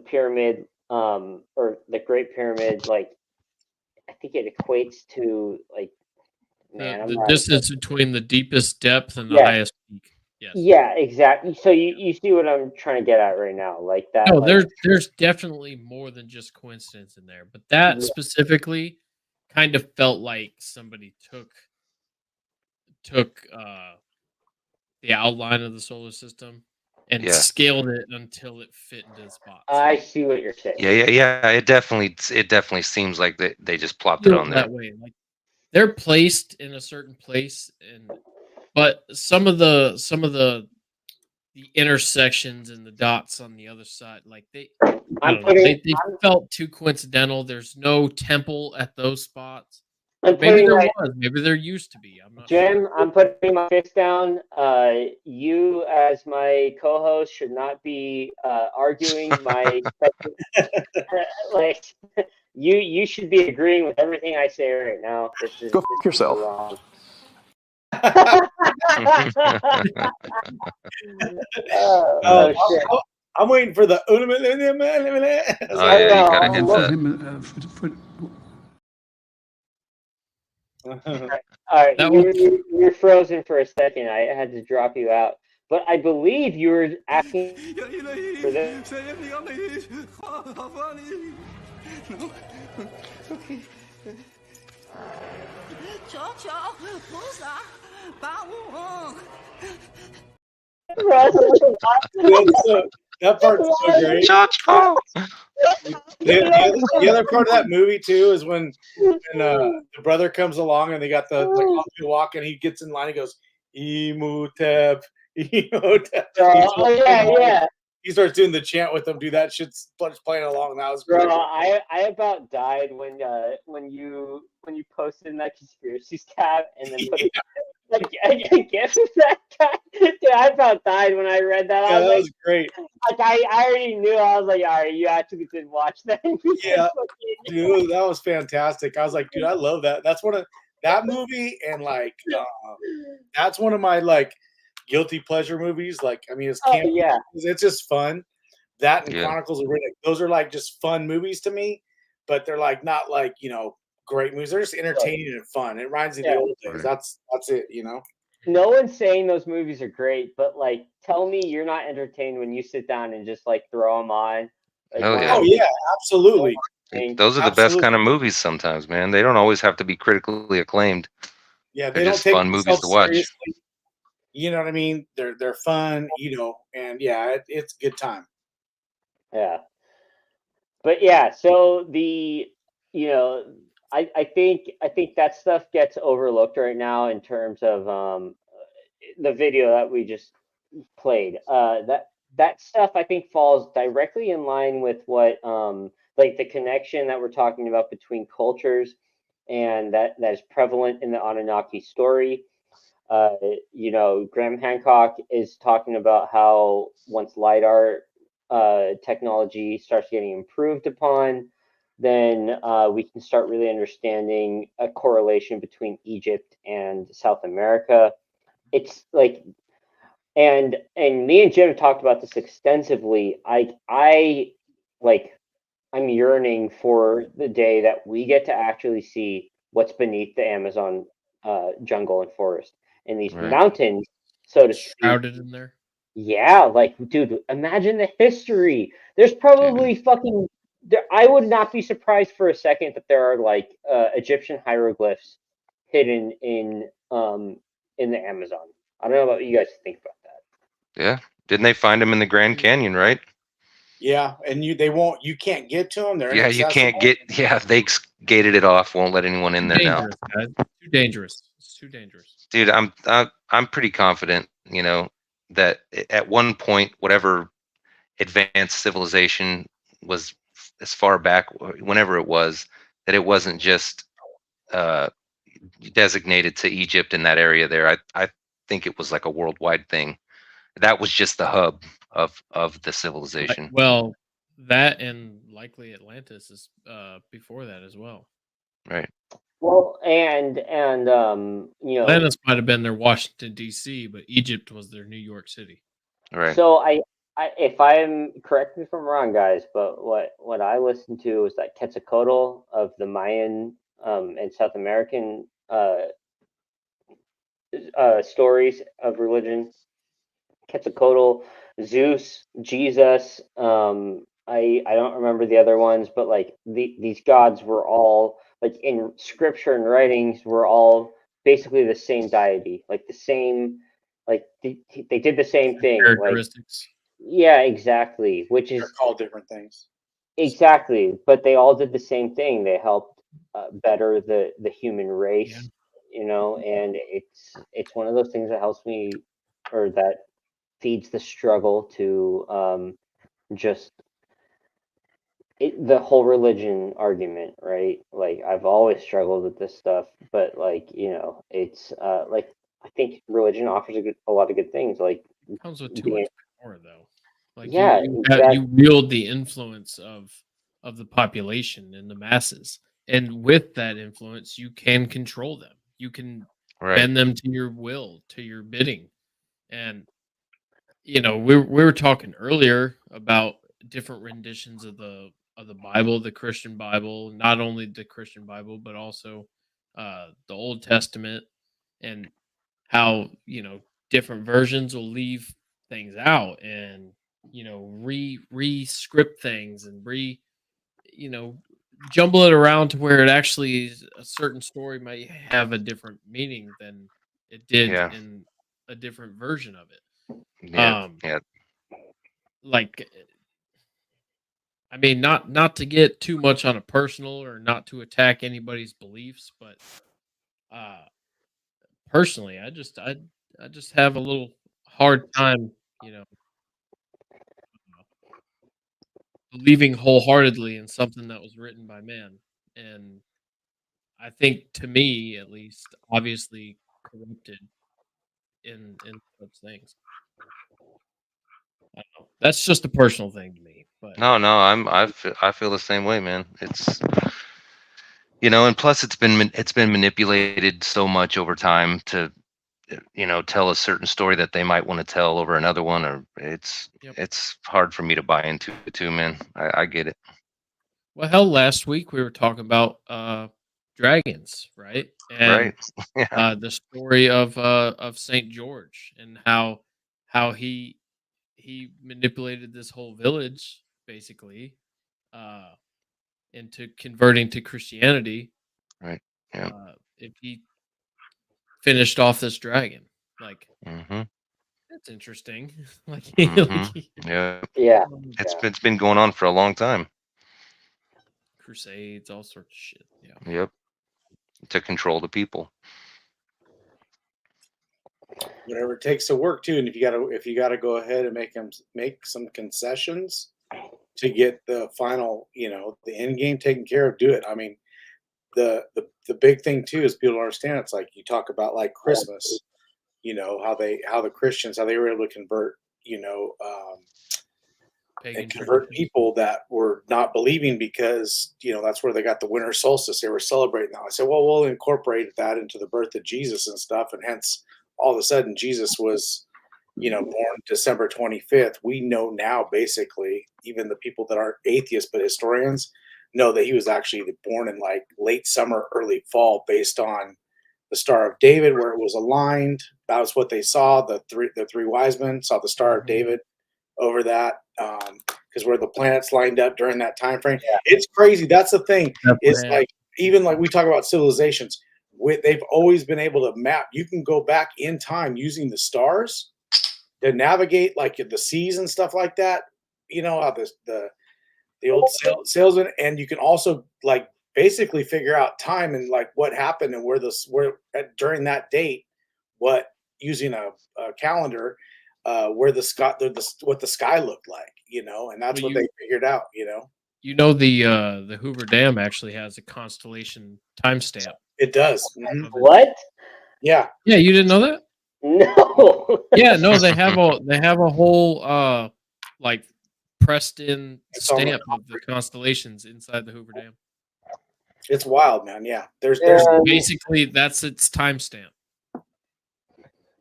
E: pyramid, or the Great Pyramid, like I think it equates to like man, I'm
F: the
E: not.
F: distance between the deepest depth and the
E: Yeah.
F: highest peak. Yes.
E: Yeah, exactly. So you see what I'm trying to get at right now, like that.
F: No,
E: like,
F: there's definitely more than just coincidence in there, but that
E: Yeah.
F: specifically kind of felt like somebody took the outline of the solar system and
G: Yeah.
F: scaled it until it fit into the spots.
E: I see what you're saying.
G: Yeah. It definitely seems like they just plopped it
F: Feel
G: on there.
F: that way. Like they're placed in a certain place, but some of the intersections and the dots on the other side, like they felt too coincidental. There's no temple at those spots. Maybe there was. Maybe there used to be. I'm not
E: Jim,
F: sure.
E: I'm putting my fist down. You, as my co-host, should not be arguing my. Like, you should be agreeing with everything I say right now.
K: Go f yourself.
E: Wrong. Shit.
H: I'm waiting for the.
G: Oh yeah, you gotta hit that.
E: All right, you're frozen for a second. I had to drop you out, but I believe you were asking for this.
H: That part's so great. The other part of that movie too is when the brother comes along and they got the coffee walk and he gets in line and goes Imhotep, Imhotep.
E: Yeah.
H: He starts doing the chant with them. Dude, that shit's playing along. That was great.
E: Bro, I about died when you posted in that conspiracies tab and then put I guess that guy. Dude, I about died when I read that.
H: Yeah, that was great.
E: Like I already knew. I was like, all right, you actually did watch that.
H: Yeah, dude, that was fantastic. I was like, dude, I love that. That's one of that movie, and like that's one of my like guilty pleasure movies. Like, I mean, it's campy.
E: Yeah,
H: it's just fun. That and Chronicles of Riddick, those are like just fun movies to me, but they're like not like great movies. They're just entertaining and fun. It reminds me of the old days. That's it.
E: No one's saying those movies are great, but like, tell me you're not entertained when you sit down and just like throw them on. Like,
H: Oh yeah, absolutely.
G: Those are the best kind of movies sometimes, man. They don't always have to be critically acclaimed.
H: Yeah,
G: they're just fun movies to watch.
H: You know what I mean? They're fun, and yeah, it's a good time.
E: Yeah. But yeah, so you know, I think that stuff gets overlooked right now in terms of the video that we just played. That stuff I think falls directly in line with what like the connection that we're talking about between cultures, and that is prevalent in the Anunnaki story. Graham Hancock is talking about how once LiDAR technology starts getting improved upon, then we can start really understanding a correlation between Egypt and South America. It's like, and me and Jim talked about this extensively. I like I'm yearning for the day that we get to actually see what's beneath the Amazon jungle and forest and these
G: Right.
E: mountains, so to speak.
F: Shrouded in there.
E: Yeah, like, dude, imagine the history. There's probably fucking. I would not be surprised for a second that there are like Egyptian hieroglyphs hidden in the Amazon. I don't know about what you guys think about that.
G: Yeah. Didn't they find him in the Grand Canyon, right?
H: Yeah, and you can't get to them. They're
G: Yeah, you can't
H: inaccessible.
G: yeah, they gated it off, won't let anyone in
F: Too
G: there now.
F: dangerous, guys. Too dangerous. It's too dangerous.
G: Dude, I'm pretty confident, that at one point, whatever advanced civilization was as far back, whenever it was, that it wasn't just uh, designated to Egypt in that area there. I think it was like a worldwide thing. That was just the hub of the civilization.
F: Well, that and likely Atlantis is before that as well.
G: Right.
E: Well, and
F: Atlantis might have been their Washington D.C., but Egypt was their New York City.
G: Right.
E: So if I'm correct me if I'm wrong, guys, but what I listened to was that Quetzalcoatl of the Mayan and South American stories of religion. Quetzalcoatl, Zeus, Jesus. I don't remember the other ones, but like these gods were all like in scripture and writings were all basically the same deity, like the same, like they did the same thing, like
F: Characteristics.
E: yeah, exactly. Which
H: They're
E: is
H: called different things.
E: exactly, but they all did the same thing. They helped better the human race, and it's one of those things that helps me, or that feeds the struggle to just the whole religion argument, right? Like I've always struggled with this stuff, but like it's like I think religion offers a lot of good things, like
F: Comes with too
E: being,
F: much power, though. Like
E: yeah,
F: you wield the influence of the population and the masses, and with that influence, you can control them. You can
G: Right.
F: bend them to your will, to your bidding, and we were talking earlier about different renditions of the Bible, the Christian Bible, not only the Christian Bible, but also the Old Testament, and how different versions will leave things out and re-script things and you know jumble it around to where it actually is, a certain story might have a different meaning than it did
G: Yeah.
F: in a different version of it.
G: Yeah. Yeah.
F: Like, I mean, not to get too much on a personal or not to attack anybody's beliefs, but personally, I just have a little hard time, believing wholeheartedly in something that was written by man. And I think, to me at least, obviously corrupted in such things. I don't know. That's just a personal thing to me. But
G: No, I feel the same way, man. It's and plus it's been manipulated so much over time to tell a certain story that they might want to tell over another one, or
F: Yep.
G: it's hard for me to buy into it too, man. I get it.
F: Well, hell, last week we were talking about dragons, right? And
G: Right. Yeah.
F: the story of Saint George, and how he manipulated this whole village basically uh, into converting to Christianity.
G: Right. Yeah.
F: If he finished off this dragon, Like,
G: Mm-hmm.
F: that's interesting. Like,
G: Mm-hmm. Yeah.
E: Yeah.
G: It's been going on for a long time.
F: Crusades, all sorts of shit. Yeah.
G: Yep. To control the people.
H: Whatever it takes to work too. And if you gotta go ahead and make some concessions to get the final, the end game taken care of, do it. I mean, the big thing too is people don't understand. It's like you talk about like Christmas, how the Christians, how they were able to convert,
F: Pagan
H: and convert
F: traditions.
H: people that were not believing because that's where they got the winter solstice. They were celebrating that. I said, well, we'll incorporate that into the birth of Jesus and stuff, and hence all of a sudden Jesus was born December 25th. We know now, basically, even the people that aren't atheists but historians know that he was actually born in like late summer, early fall, based on the Star of David, where it was aligned. That was what they saw. The three wise men saw the Star of David over that, because where the planets lined up during that time frame. It's crazy. That's the thing. Is like, even like we talk about civilizations, they've always been able to map. You can go back in time using the stars to navigate like the seas and stuff like that. You know how the old salesman, and you can also like basically figure out time and like what happened and where during that date, what using a calendar, where what the sky looked like, and that's
F: Well,
H: what they figured out.
F: The Hoover Dam actually has a constellation timestamp.
H: It does. Mhm.
E: What?
H: Yeah.
F: Yeah, you didn't know that?
E: No.
F: Yeah, no, they have a whole like pressed in stamp of the constellations inside the Hoover Dam.
H: It's wild, man. Yeah. There's
F: Basically that's its timestamp.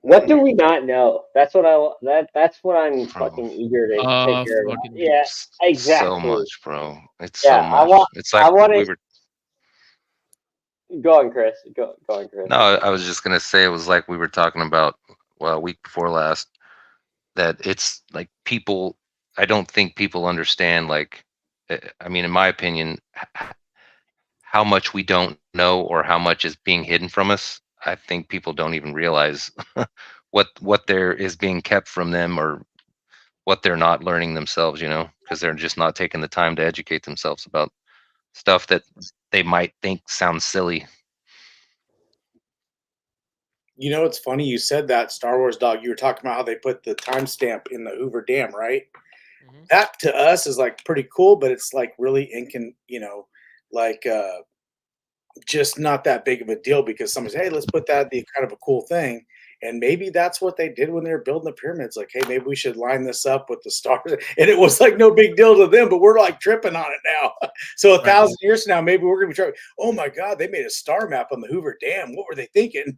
E: What do we not know? That's what that's what I'm fucking eager to figure out. Yeah, exactly.
G: So much, bro. It's
E: Yeah,
G: so much. It's like we were.
E: Go on, Chris. Go on, Chris.
G: No, I was just gonna say it was like we were talking about a week before last, that it's like people. I don't think people understand. Like, I mean, in my opinion, how much we don't know or how much is being hidden from us. I think people don't even realize what there is being kept from them, or what they're not learning themselves, because they're just not taking the time to educate themselves about stuff that they might think sounds silly.
H: It's funny you said that, Star Wars dog. You were talking about how they put the timestamp in the Hoover Dam, right?
F: Mm-hmm.
H: That to us is like pretty cool, but it's like really like just not that big of a deal, because someone says, hey, let's put that be kind of a cool thing. And maybe that's what they did when they were building the pyramids. Like, hey, maybe we should line this up with the stars. And it was like no big deal to them, but we're like tripping on it now. So 1,000 years from now, maybe we're going to be trying. Oh my God, they made a star map on the Hoover Dam. What were they thinking?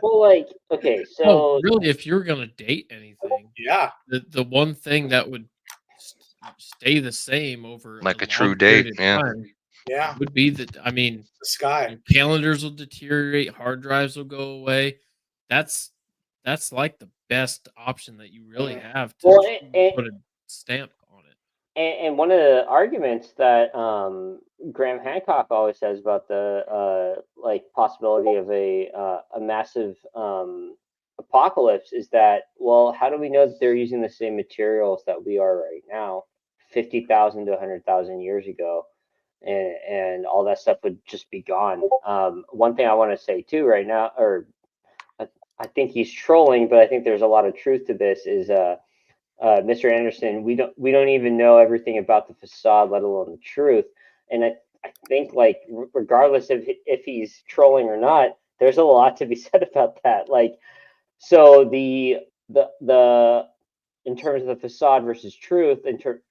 E: Well, like, okay, so
F: really, if you're going to date anything,
H: yeah,
F: the one thing that would stay the same over
G: like a true date,
H: yeah,
F: would be that. I mean,
H: the sky.
F: Calendars will deteriorate, hard drives will go away. That's like the best option that you really have to put a stamp on it.
E: And one of the arguments that Graham Hancock always says about the like possibility of a massive apocalypse is that, well, how do we know that they're using the same materials that we are right now, 50,000 to 100,000 years ago? And all that stuff would just be gone. One thing I want to say too right now, or I think he's trolling, but I think there's a lot of truth to this, is Mr. Anderson, we don't even know everything about the facade, let alone the truth. And I think, like, regardless of if he's trolling or not, there's a lot to be said about that. Like, so the in terms of the facade versus truth,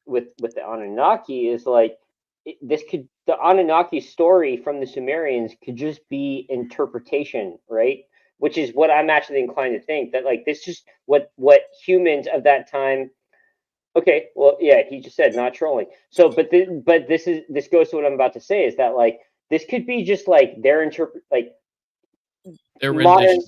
E: with the Anunnaki, is like, the Anunnaki story from the Sumerians could just be interpretation, right? Which is what I'm actually inclined to think, that like this is what humans of that time. Okay, well, yeah, he just said not trolling. So, but this goes to what I'm about to say, is that like this could be just like their modern,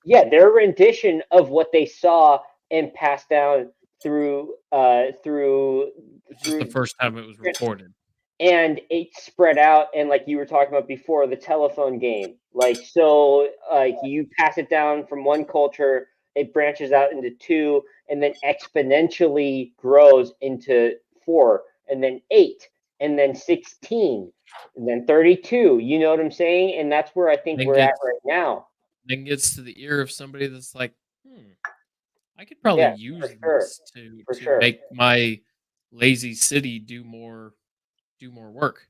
E: their rendition of what they saw and passed down through
F: It's just the first time it was recorded.
E: and it's spread out, and like you were talking about before, the telephone game, like, so like you pass it down from one culture, it branches out into two, and then exponentially grows into 4, and then 8, and then 16, and then 32. You know what I'm saying? And that's where I think
F: Then
E: we're at
F: gets
E: right now.
F: then gets to the ear of somebody that's like, I could probably
E: Yeah,
F: use
E: for sure,
F: this to
E: for sure.
F: make my lazy city do more work.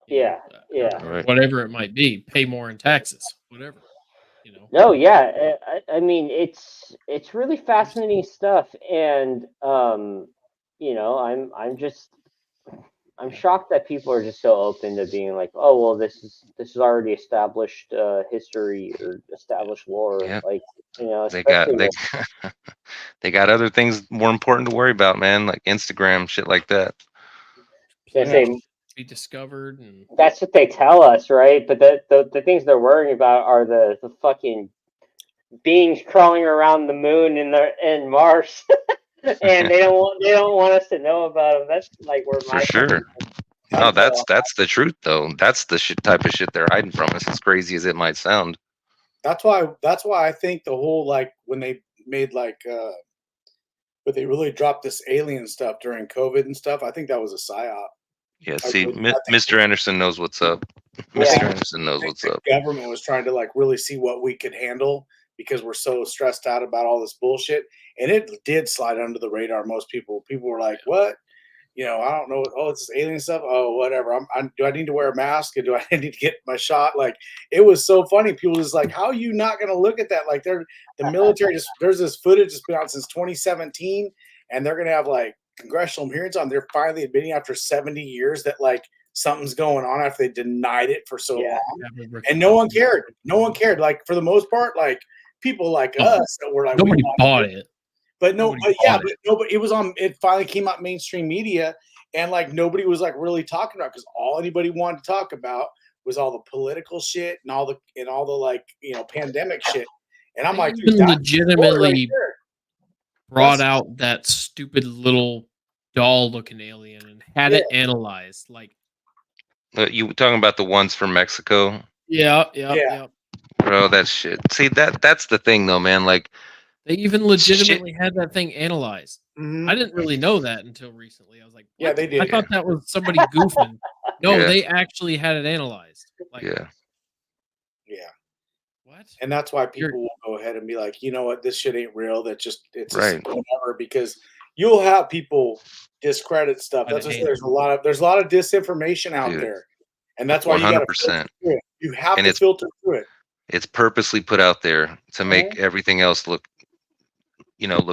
F: you know,
E: Yeah, yeah.
F: or
G: Right.
F: whatever it might be, pay more in taxes, whatever.
E: No, yeah. I mean, it's really fascinating stuff, and I'm shocked that people are just so open to being like, oh well, this is already established history or established lore,
G: Yeah.
E: like
G: They got
E: especially
G: they
E: with,
G: they got other things more important to worry about, man, like Instagram, shit like that.
E: I
F: Planets
E: say
F: be discovered, and
E: that's what they tell us, right? But the things they're worrying about are the fucking beings crawling around the moon and Mars. And they don't want us to know about them. That's like where
G: For
E: my
G: sure.
H: That,
G: No, that's the truth though. That's the type of shit they're hiding from us, as crazy as it might sound.
H: that's why I think the whole like when they made but they really dropped this alien stuff during COVID and stuff. I think that was a psyop.
G: Yeah,
H: I
G: see,
H: really, I think,
G: Mr. Anderson knows what's up.
H: I
G: Mr.
H: think,
G: Anderson knows
H: I think
G: what's
H: the
G: up.
H: government was trying to like really see what we could handle because we're so stressed out about all this bullshit, and it did slide under the radar. Most people were like, "What? I don't know. Oh, it's alien stuff. Oh, whatever. Do I need to wear a mask? Or do I need to get my shot?" Like, it was so funny. People was like, "How are you not going to look at that?" Like, the military. There's this footage that's been out since 2017, and they're going to have like congressional hearings on. They're finally admitting after 70 years that like something's going on after they denied it for so
E: Yeah.
H: long, and no one cared. No one cared. Like for the most part, like people like
F: Oh,
H: us that were like, we
F: nobody
H: want
F: bought it.
H: but no,
F: Nobody
H: but yeah,
F: bought
H: but
F: it.
H: nobody. It was on. It finally came out mainstream media, and like nobody was like really talking about because all anybody wanted to talk about was all the political shit and all the like pandemic shit. And I'm
F: They
H: like, dude,
F: even
H: that's the story right
F: legitimately
H: there.
F: brought
H: That's
F: out that stupid little doll-looking alien and had
H: yeah,
F: it analyzed. Like,
G: You talking about the ones from Mexico?
F: yeah,
H: yeah.
G: Bro, that's shit. See, that's the thing though, man. Like
F: they even
G: shit.
F: legitimately had that thing analyzed.
H: Mhm.
F: I didn't really know that until recently. I was like,
H: Yeah,
F: what?
H: they
F: I
H: did.
F: thought that was somebody goofing. No,
G: Yeah.
F: they actually had it analyzed. Like,
G: Yeah.
H: Yeah,
F: what?
H: and that's why
F: You're
H: people will go ahead and be like, you know what, this shit ain't real. It's just
G: Right.
H: whatever because you'll have people discredit stuff.
F: By the
H: That's what I say,
F: hand.
H: there's a lot of disinformation out
G: Dude.
H: there, and that's why you got to filter
G: 100%.
H: through it. You have
G: And
H: to filter through it.
G: it's purposely put out there to make
H: Mhm.
G: everything else look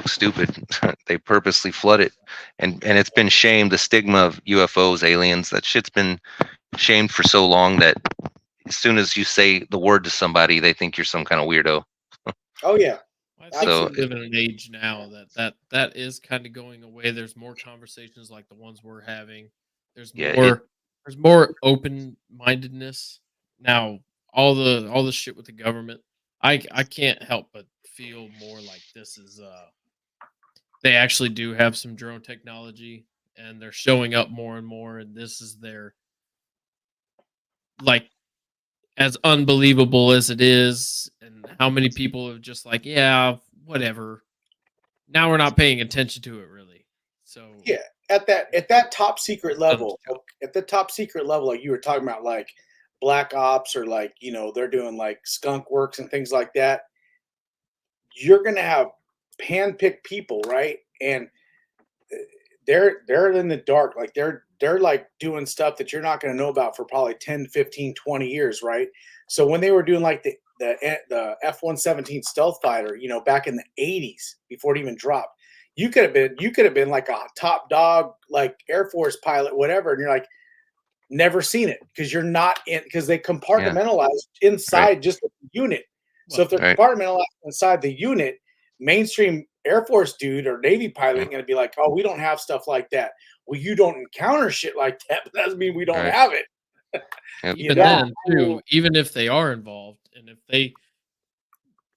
G: stupid. They purposely flood it. And it's been shamed, the stigma of UFOs, aliens, that shit's been shamed for so long that as soon as you say the word to somebody, they think you're some kind of weirdo.
H: Oh yeah,
F: I think
G: So
F: we live in an age now that is kind of going away. There's more conversations like the ones we're having. There's
G: yeah,
F: more open mindedness now. All the shit with the government. I can't help but feel more like this is they actually do have some drone technology and they're showing up more and more, and this is their, like, as unbelievable as it is, and how many people have just like, yeah, whatever. Now we're not paying attention to it really. So
H: yeah. At that top secret
F: done its
H: level,
F: job.
H: at the top secret level, like you were talking about, like black ops or like they're doing like skunk works and things like that. You're gonna have handpicked people, right? And they're in the dark, like they're like doing stuff that you're not going to know about for probably 10, 15, 20 years, right? So when they were doing like the F-117 stealth fighter, back in the 80s before it even dropped, you could have been like a top dog like Air Force pilot, whatever, and you're like never seen it because you're not in, because they
G: yeah,
H: compartmentalize inside just the unit. So if
F: Well,
H: they're
G: right,
H: compartmentalized inside the unit, mainstream Air Force dude or Navy pilot
G: yeah,
H: ain't gonna be like, "Oh, we don't have stuff like that." Well, you don't encounter shit like that, but that doesn't mean we don't
G: right,
H: have it.
G: yep,
H: You
F: even
H: know?
E: Yeah,
F: then
E: I mean,
F: too, even if they are involved, and if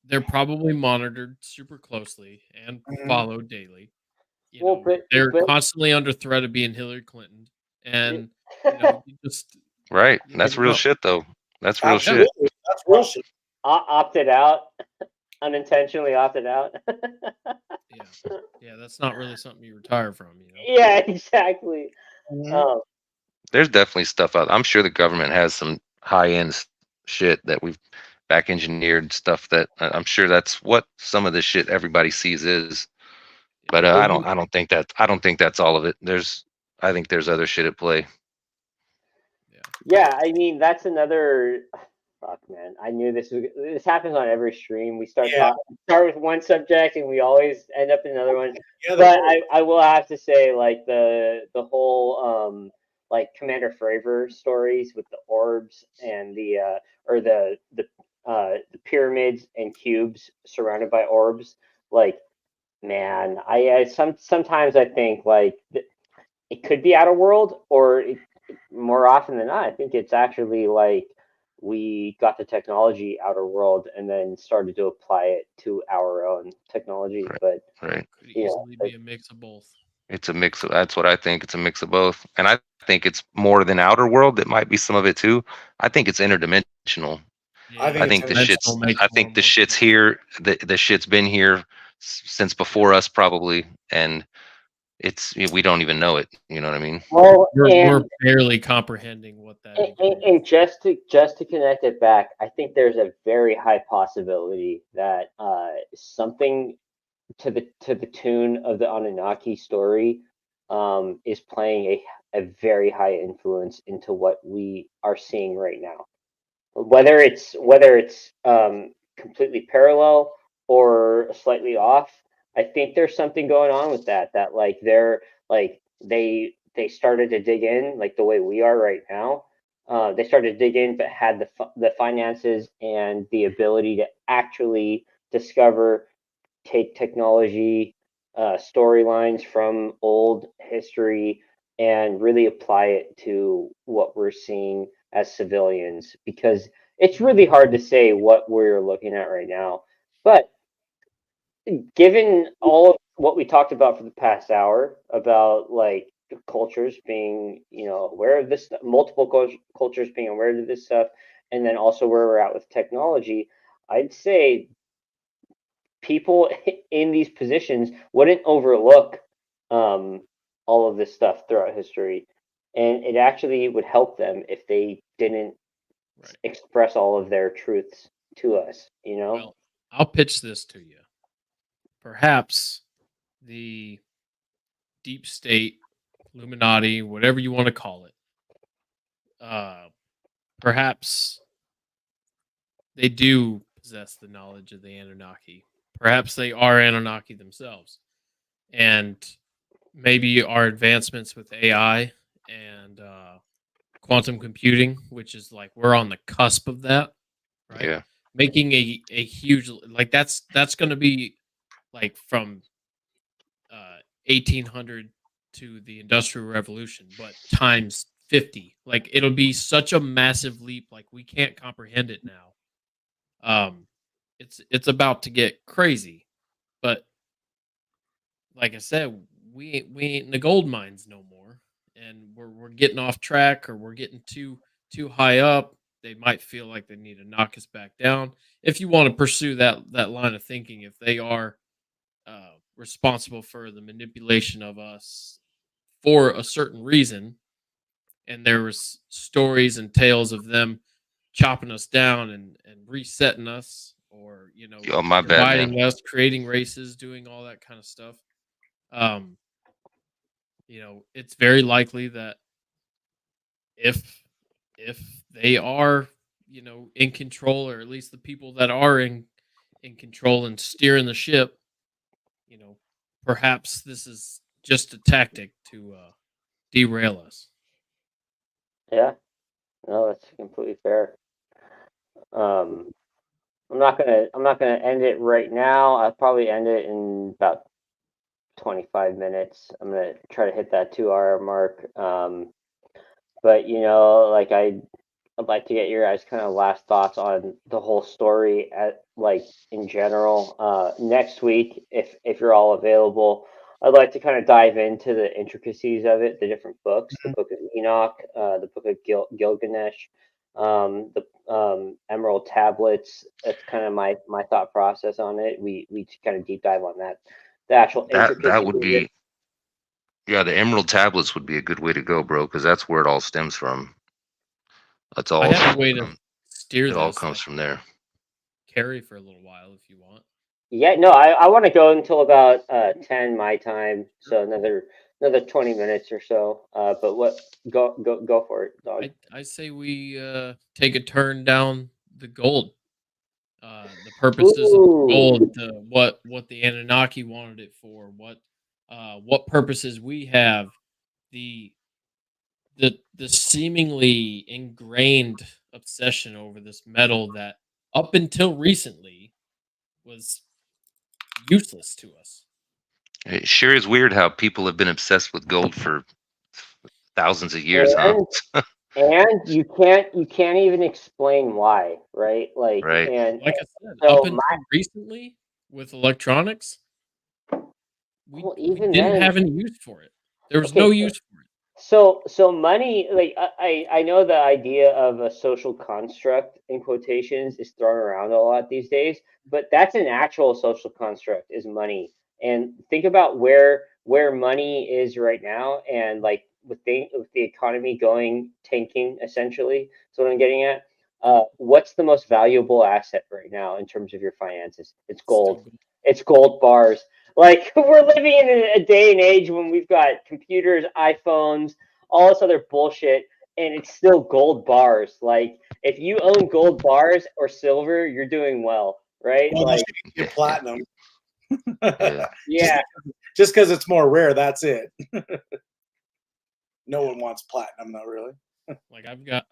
F: they're probably monitored super closely and
H: Mhm.
F: followed daily.
E: well, but
F: They're
E: but
F: constantly under threat of being Hillary Clinton, and You just
G: Right.
F: you
G: That's
F: never
G: real
F: know.
G: shit, though. That's real
H: Absolutely,
G: shit.
H: that's real shit.
E: Opted out, unintentionally opted out.
F: Yeah, yeah, that's not really something you retire from.
E: Yeah, exactly.
H: Mhm.
E: Um,
G: There's definitely stuff out. I'm sure the government has some high-end shit that we've back engineered stuff that I'm sure that's what some of the shit everybody sees is. But I don't think that's all of it. I think there's other shit at play.
E: yeah, I mean that's another. Fuck, man, I knew this happens on every stream. We start
H: Yeah.
E: start with one subject and we always end up in another one.
H: Yeah,
E: But I will have to say, like the whole like Commander Fravor stories with the orbs and or the pyramids and cubes surrounded by orbs. Like, man, sometimes I think like it could be outer world, or more often than not, I think it's actually like we got the technology outer world and then started to apply it to our own technology. But
G: Right.
F: Could
E: yeah,
F: easily be a mix of both.
G: It's a mix of that's what I think. It's a mix of both. And I think it's more than outer world. It might be some of it too. I think it's interdimensional.
H: I
F: Yeah,
H: think
G: I
H: it's
G: think the
F: interdimensional
G: shit's
F: makes
G: I
F: more
G: think
F: and
G: the
F: more
G: shit's
F: sense.
G: here. The shit's been here since before us probably, and we don't even know it. You know what I mean?
E: well,
F: We're barely comprehending what that includes.
E: and just to connect it back, I think there's a very high possibility that something to the tune of the Anunnaki story is playing a very high influence into what we are seeing right now. Whether it's completely parallel or slightly off, I think there's something going on with that. That like they're like they started to dig in like the way we are right now. They started to dig in, but had the finances and the ability to actually discover, take technology, storylines from old history, and really apply it to what we're seeing as civilians. Because it's really hard to say what we're looking at right now. But given all of what we talked about for the past hour about like cultures being, aware of this, multiple cultures being aware of this stuff, and then also where we're at with technology, I'd say people in these positions wouldn't overlook all of this stuff throughout history, and it actually would help them if they didn't express all of their truths to us.
F: Well, I'll pitch this to you. Perhaps the deep state, Illuminati, whatever you want to call it, perhaps they do possess the knowledge of the Anunnaki. Perhaps they are Anunnaki themselves. And maybe our advancements with AI and quantum computing, which is like we're on the cusp of that, right?
G: Yeah.
F: Making a huge, like that's going to be like from 1800 to the Industrial Revolution, but times 50. Like it'll be such a massive leap, like we can't comprehend it now. It's about to get crazy, but like I said, we ain't in the gold mines no more, and we're getting off track, or we're getting too high up. They might feel like they need to knock us back down. If you want to pursue that line of thinking, if they are responsible for the manipulation of us for a certain reason, and there was stories and tales of them chopping us down and resetting us, or
G: Oh, my bad, man.
F: dividing us, creating races, doing all that kind of stuff. Um, it's very likely that if they are, in control, or at least the people that are in control and steering the ship, perhaps this is just a tactic to derail us.
E: Yeah, no, that's completely fair. Um, I'm not gonna end it right now. I'll probably end it in about 25 minutes. I'm gonna try to hit that 2 hour mark. But like I'd like to get your guys kind of last thoughts on the whole story at like in general. Next week, if you're all available, I'd like to kind of dive into the intricacies of it, the different books, the Book of Enoch, the Book of Gilgamesh, the Emerald Tablets. That's kind of my thought process on it. We kind of deep dive on that, the actual
G: That
E: intricacies
G: would
E: of it.
G: be, yeah, the Emerald Tablets would be a good way to go, bro, because that's where it all stems from. That's
F: I
G: all.
F: have a way to steer
G: It all
F: this.
G: comes
F: I
G: from there.
F: carry for a little while if you want.
E: Yeah, no, I want to go until about 10 my time, so another 20 minutes or so. But what go for it, dog.
F: I say we take a turn down the gold. The purposes of gold,
E: Ooh.
F: what the Anunnaki wanted it for, what purposes we have, the the seemingly ingrained obsession over this metal that up until recently was useless to us.
G: It sure is weird how people have been obsessed with gold for thousands of years, huh?
E: And you can't even explain why, right? Like,
G: Right.
E: and
F: Like I said,
E: so
F: up until recently with electronics, we
E: even
F: didn't
E: then,
F: have any use for it. There was
E: okay,
F: no use for it.
E: so money, like I know the idea of a social construct in quotations is thrown around a lot these days, but that's an actual social construct is money. And think about where money is right now, and like with the economy going tanking essentially. So what I'm getting at, what's the most valuable asset right now in terms of your finances? It's
F: Still
E: gold. It's gold bars. Like we're living in a day and age when we've got computers, iPhones, all this other bullshit, and it's still gold bars. Like if you own gold bars or silver, you're doing well, right?
H: Well,
E: Like
H: you can get platinum.
G: Yeah.
E: yeah,
H: Just because it's more rare, that's it. No one wants platinum, though, really.
F: Like I've got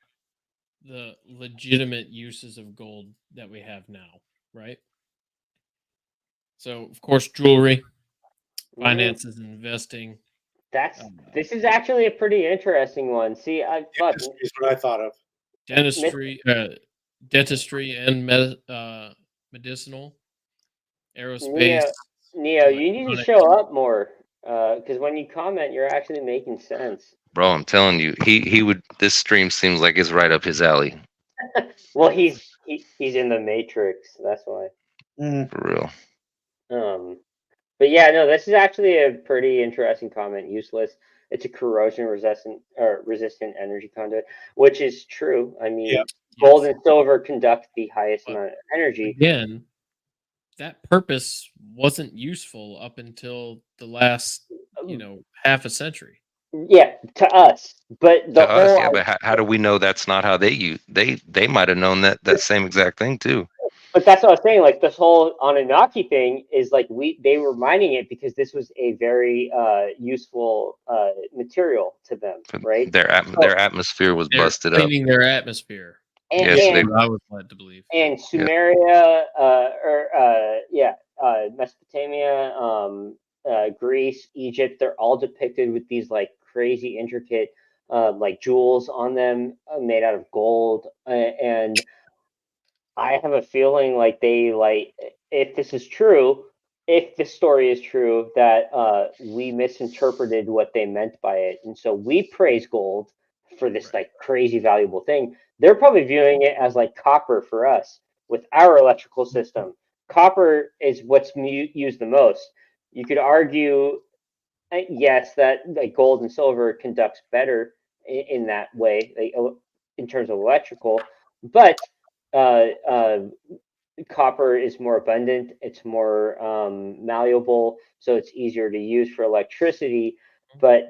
F: the legitimate uses of gold that we have now, right? So of course jewelry, finances and investing.
E: that's
F: Um,
E: this is actually a pretty interesting one. See, I fuck.
H: Is what I thought of.
F: dentistry, dentistry and medicinal, aerospace,
E: Neo, you need to
F: electronics.
E: show up more because when you comment, you're actually making sense.
G: Bro, I'm telling you, he would. This stream seems like it's right up his alley.
E: Well, he's in the Matrix. That's why.
G: For real.
E: But yeah, no, this is actually a pretty interesting comment. Useless. It's a corrosion resistant energy conduit, which is true. I mean,
H: Yep.
E: gold and silver conduct the highest
F: But
E: amount of energy.
F: again, that purpose wasn't useful up until the last, half a century.
E: Yeah, to us, but the
G: To us,
E: whole
G: yeah, but how do we know that's not how they use? They might have known that same exact thing too.
E: But that's what I was saying. Like this whole Anunnaki thing is like they were mining it because this was a very useful material to them, right?
G: Their atmosphere was
F: They're
G: busted up.
F: cleaning their atmosphere.
E: And,
G: Yes,
E: and,
F: I was led to believe.
E: and
G: Yeah.
E: Sumeria, Mesopotamia, Greece, Egypt, they're all depicted with these like crazy intricate like jewels on them made out of gold, and I have a feeling like if this is true, if this story is true, that we misinterpreted what they meant by it, and so we praise gold for this like crazy valuable thing. They're probably viewing it as like copper for us with our electrical system. Copper is what's used the most. You could argue, yes, that like gold and silver conducts better in that way, like, in terms of electrical, but uh, uh, copper is more abundant. It's more malleable, so it's easier to use for electricity. But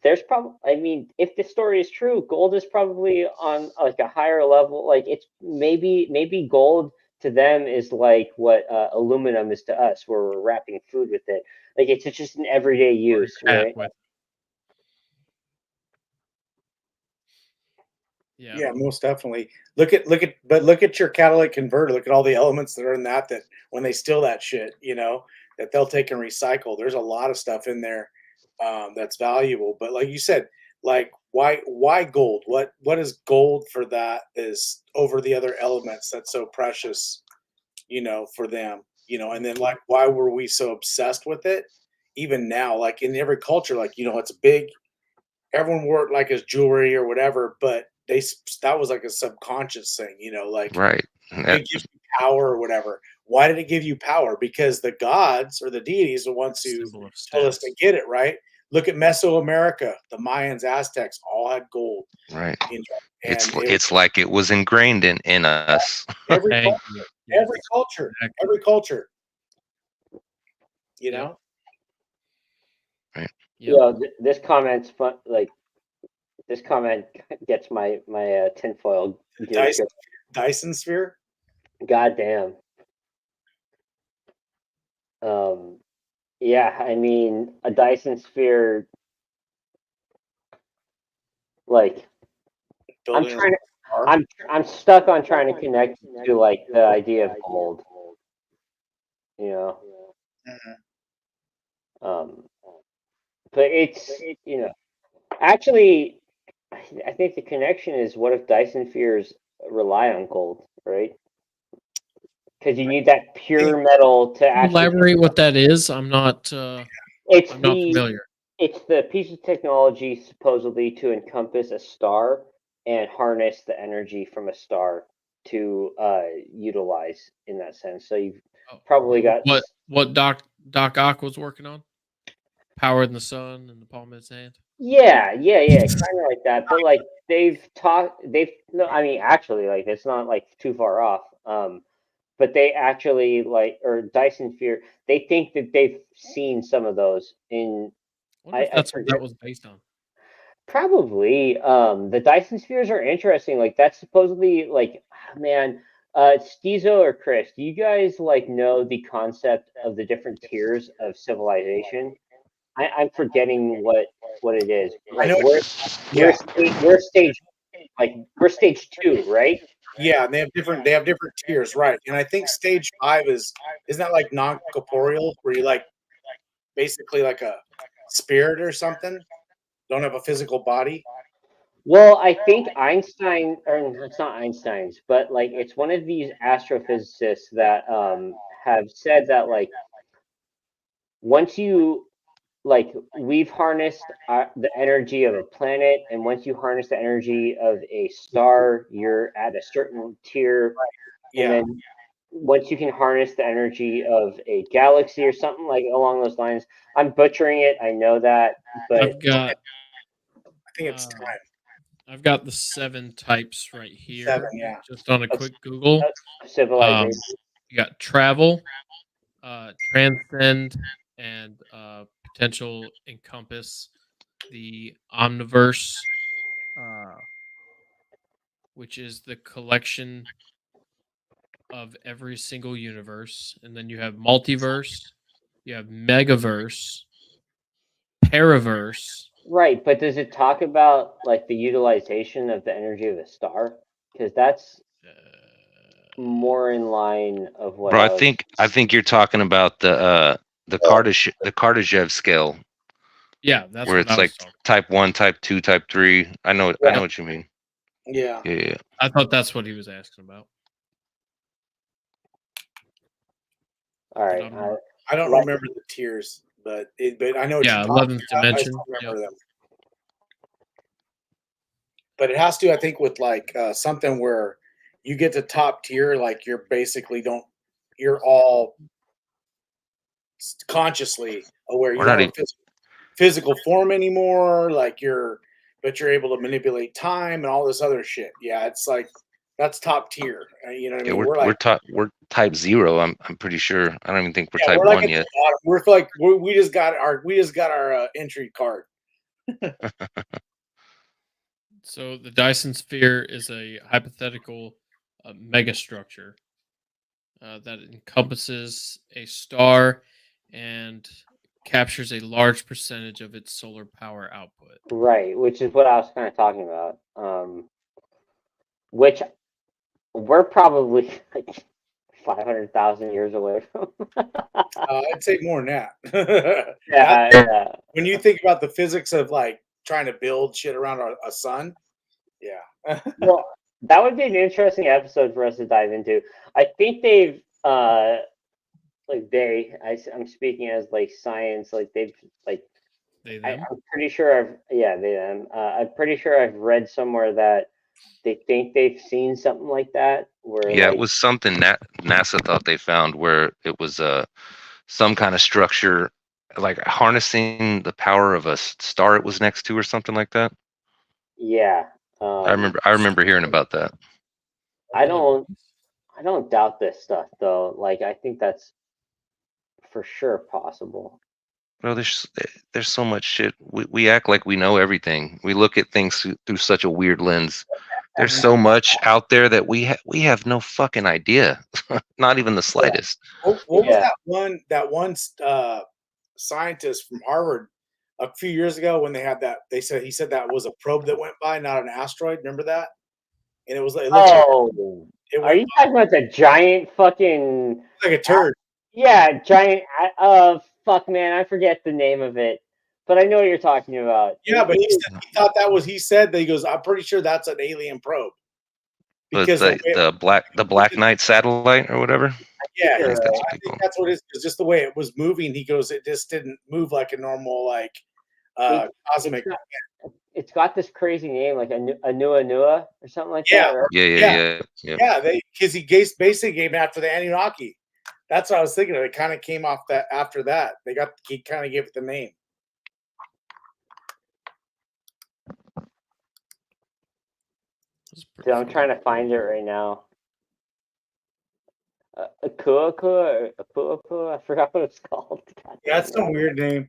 E: there's probably, I mean, if the story is true, gold is probably on like a higher level. Like it's maybe gold to them is like what aluminum is to us, where we're wrapping food with it. Like it's just an everyday use, right?
H: Yeah, most definitely. Look at your catalytic converter. Look at all the elements that are in that when they steal that shit, that they'll take and recycle. There's a lot of stuff in there that's valuable. But like you said, like why gold? What is gold for that is over the other elements that's so precious, for them, and then like why were we so obsessed with it? even now, like in every culture, like it's a big. Everyone wore it like as jewelry or whatever, but that was like a subconscious thing, like
G: Right.
H: it gives you power or whatever. Why did it give you power? Because the gods or the deities are the ones who
F: Symbol of
H: told us to
F: status.
H: get it, right? Look at Mesoamerica. The Mayans, Aztecs all had gold.
G: Right.
H: And
G: It's like it was ingrained in us.
H: every
F: Thank
H: culture,
F: you. Yes,
H: every culture,
F: exactly.
H: every culture, you
F: Yep.
H: know?
F: Yep.
E: This comment's fun. Like this comment gets my tinfoil gear.
H: Dyson sphere.
E: Goddamn. Yeah, I mean a Dyson sphere. Like I'm
H: Building a
E: trying to.
H: car.
E: I'm stuck on trying to connect to like the idea of gold. You know.
H: Mhm.
E: But it's actually I think the connection is what if Dyson spheres rely on gold, right? Because you need that pure metal to
F: Can you
E: actually.
F: elaborate what that is? I'm not.
E: It's
F: I'm not familiar.
E: It's the piece of technology supposedly to encompass a star and harness the energy from a star to utilize in that sense. So you've probably got
F: What Doc Ock was working on? Power in the sun in the palm of his hand.
E: yeah, kind of like that. But like no, I mean actually like it's not like too far off. But they actually like or Dyson Sphere, they think that they've seen some of those in.
F: I wonder if
E: I
F: that's what
E: forget.
F: that was based on.
E: Probably. The Dyson spheres are interesting. Like that's supposedly like man, Stizo or Chris, do you guys like know the concept of the different tiers of civilization? I'm forgetting what it is.
H: I
E: Like
H: know.
E: we're stage we're stage 2, right?
H: Yeah, and they have different tiers, right? And I think stage 5 isn't that like non-corporeal, where you like basically like a spirit or something, don't have a physical body.
E: Well, I think Einstein, or it's not Einstein's, but like it's one of these astrophysicists that have said that like once you like we've harnessed the energy of a planet, and once you harness the energy of a star, you're at a certain tier, and
H: Yeah,
E: then once you can harness the energy of a galaxy or something like along those lines. I'm butchering it, I know that, but
H: I think it's time.
F: I've got the 7 types right here.
H: 7, yeah.
F: Just on a quick Google.
E: civilization.
F: You got travel, transcend, and potential encompass the omniverse, which is the collection of every single universe. And then you have multiverse, you have megaverse, paraverse.
E: Right, but does it talk about like the utilization of the energy of a star? Because that's more in line of what
G: Bro,
E: I was.
G: I think you're talking about the Kardashev scale,
F: Yeah, that's
G: where
F: what I
G: it's
F: was
G: like
F: talking.
G: type 1, type 2, type 3. I know what you mean.
H: Yeah.
G: Yeah.
F: I thought that's what he was asking about.
E: All right,
H: I don't remember the tiers, but I know what
F: Yeah,
H: you're talking
F: 11th
H: about. I
F: dimension.
H: still remember them. But it has to, I think, with like something where you get to top tier, like you're basically you're all consciously aware. You
G: We're
H: don't
G: not
H: have
G: even.
H: physical form anymore. But you're able to manipulate time and all this other shit. Yeah, it's like that's top tier. You know what I
G: Yeah,
H: mean? We're like,
G: we're type 0. I'm pretty sure. I don't even think we're
H: yeah,
G: type
H: we're like
G: 1
H: at the
G: yet.
H: bottom. We're like we just got our entry card.
F: So the Dyson sphere is a hypothetical megastructure that encompasses a star and captures a large percentage of its solar power output.
E: right, which is what I was kind of talking about. Which we're probably like 500,000 years away from.
H: I'd say more than that.
E: Yeah.
H: When you think about the physics of like trying to build shit around a sun, yeah.
E: Well, that would be an interesting episode for us to dive into. I think they've like I'm speaking as like science, like they've like
F: They
E: I,
F: them.
E: I'm pretty sure I'm pretty sure I've read somewhere that they think they've seen something like that where
G: Yeah, it
E: like
G: was something that NASA thought they found where it was some kind of structure like harnessing the power of a star it was next to or something like that.
E: yeah.
G: I remember hearing about that.
E: I don't I don't doubt this stuff though. Like I think that's for sure possible.
G: Bro, there's so much shit. We act like we know everything. We look at things through such a weird lens. There's so much out there that we have no fucking idea. Not even the
E: Yeah.
G: slightest.
H: What was
E: Yeah.
H: that one scientist from Harvard a few years ago when they had that? He said that was a probe that went by, not an asteroid. Remember that? And it looked like
E: Oh,
H: it
E: are
H: went
E: you talking about the giant fucking
H: like a turd.
E: yeah, giant fuck man, I forget the name of it. But I know what you're talking about.
H: Yeah, but he said he thought that was. He said that he goes. I'm pretty sure that's an alien probe
G: But
H: because the way
G: the Black Knight satellite or whatever.
H: yeah,
G: I think that's what
H: I
G: they
H: think
G: call it.
H: that's what it is. It's just the way it was moving. He goes, it just didn't move like a normal
E: It-
H: cosmic.
E: it's got this crazy name like Anua or something like
H: Yeah,
E: that, right?
G: Yeah.
H: yeah. Because he basically gave after the Anunnaki. That's what I was thinking of. It kind of came off that after that. He kind of gave it the name.
E: Dude, I'm trying to find it right now. Akua, I forgot what it's called. God
H: Yeah, that's
E: damn
H: some
E: it.
H: weird name.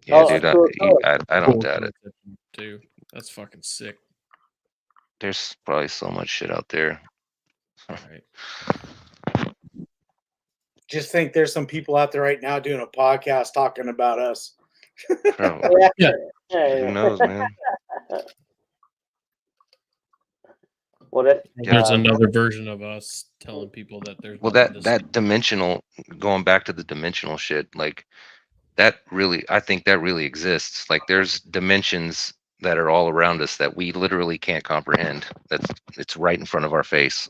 G: Yeah,
E: Oh,
G: dude. I don't doubt it.
F: Too. That's fucking sick.
G: There's probably so much shit out there.
F: Right.
H: Just think there's some people out there right now doing a podcast talking about us.
G: Bro,
E: Yeah.
G: who knows, man?
E: What if
F: There's another version of us telling people that there's
G: Well,
F: nothing to see.
G: that dimensional, going back to the dimensional shit, like that really, I think that really exists. Like there's dimensions that are all around us that we literally can't comprehend. It's right in front of our face.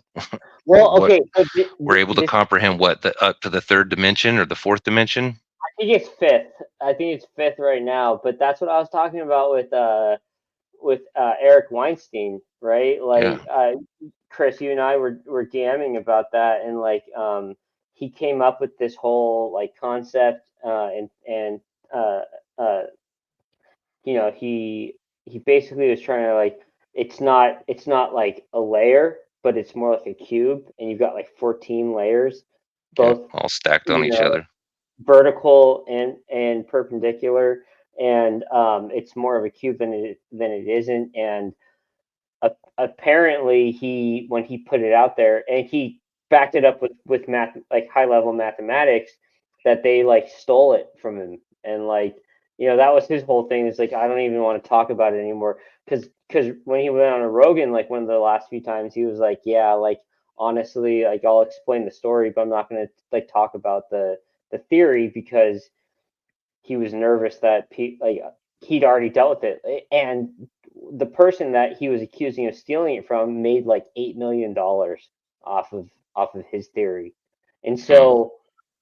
E: well,
G: What
E: okay, so
G: we're able to
E: this,
G: comprehend what the up to the third dimension or the fourth dimension.
E: I think it's fifth. I think it's fifth right now, but that's what I was talking about with Eric Weinstein, right?
G: Yeah.
E: Like Chris, you and I were DMing about that, and like he came up with this whole like concept, and uh, uh, you know he basically was trying to like it's not like a layer, but it's more like a cube, and you've got like 14 layers,
G: Yeah,
E: both
G: all stacked on
E: you
G: each
E: know
G: other.
E: vertical and perpendicular, and it's more of a cube than it isn't, and apparently he when he put it out there and he backed it up with math like high level mathematics that they like stole it from him, and like that was his whole thing. It's like I don't even want to talk about it anymore because when he went on a Rogan like one of the last few times he was like yeah like honestly like I'll explain the story but I'm not going to like talk about the theory because he was nervous that like he'd already dealt with it, and the person that he was accusing of stealing it from made like $8 million off of his theory, and so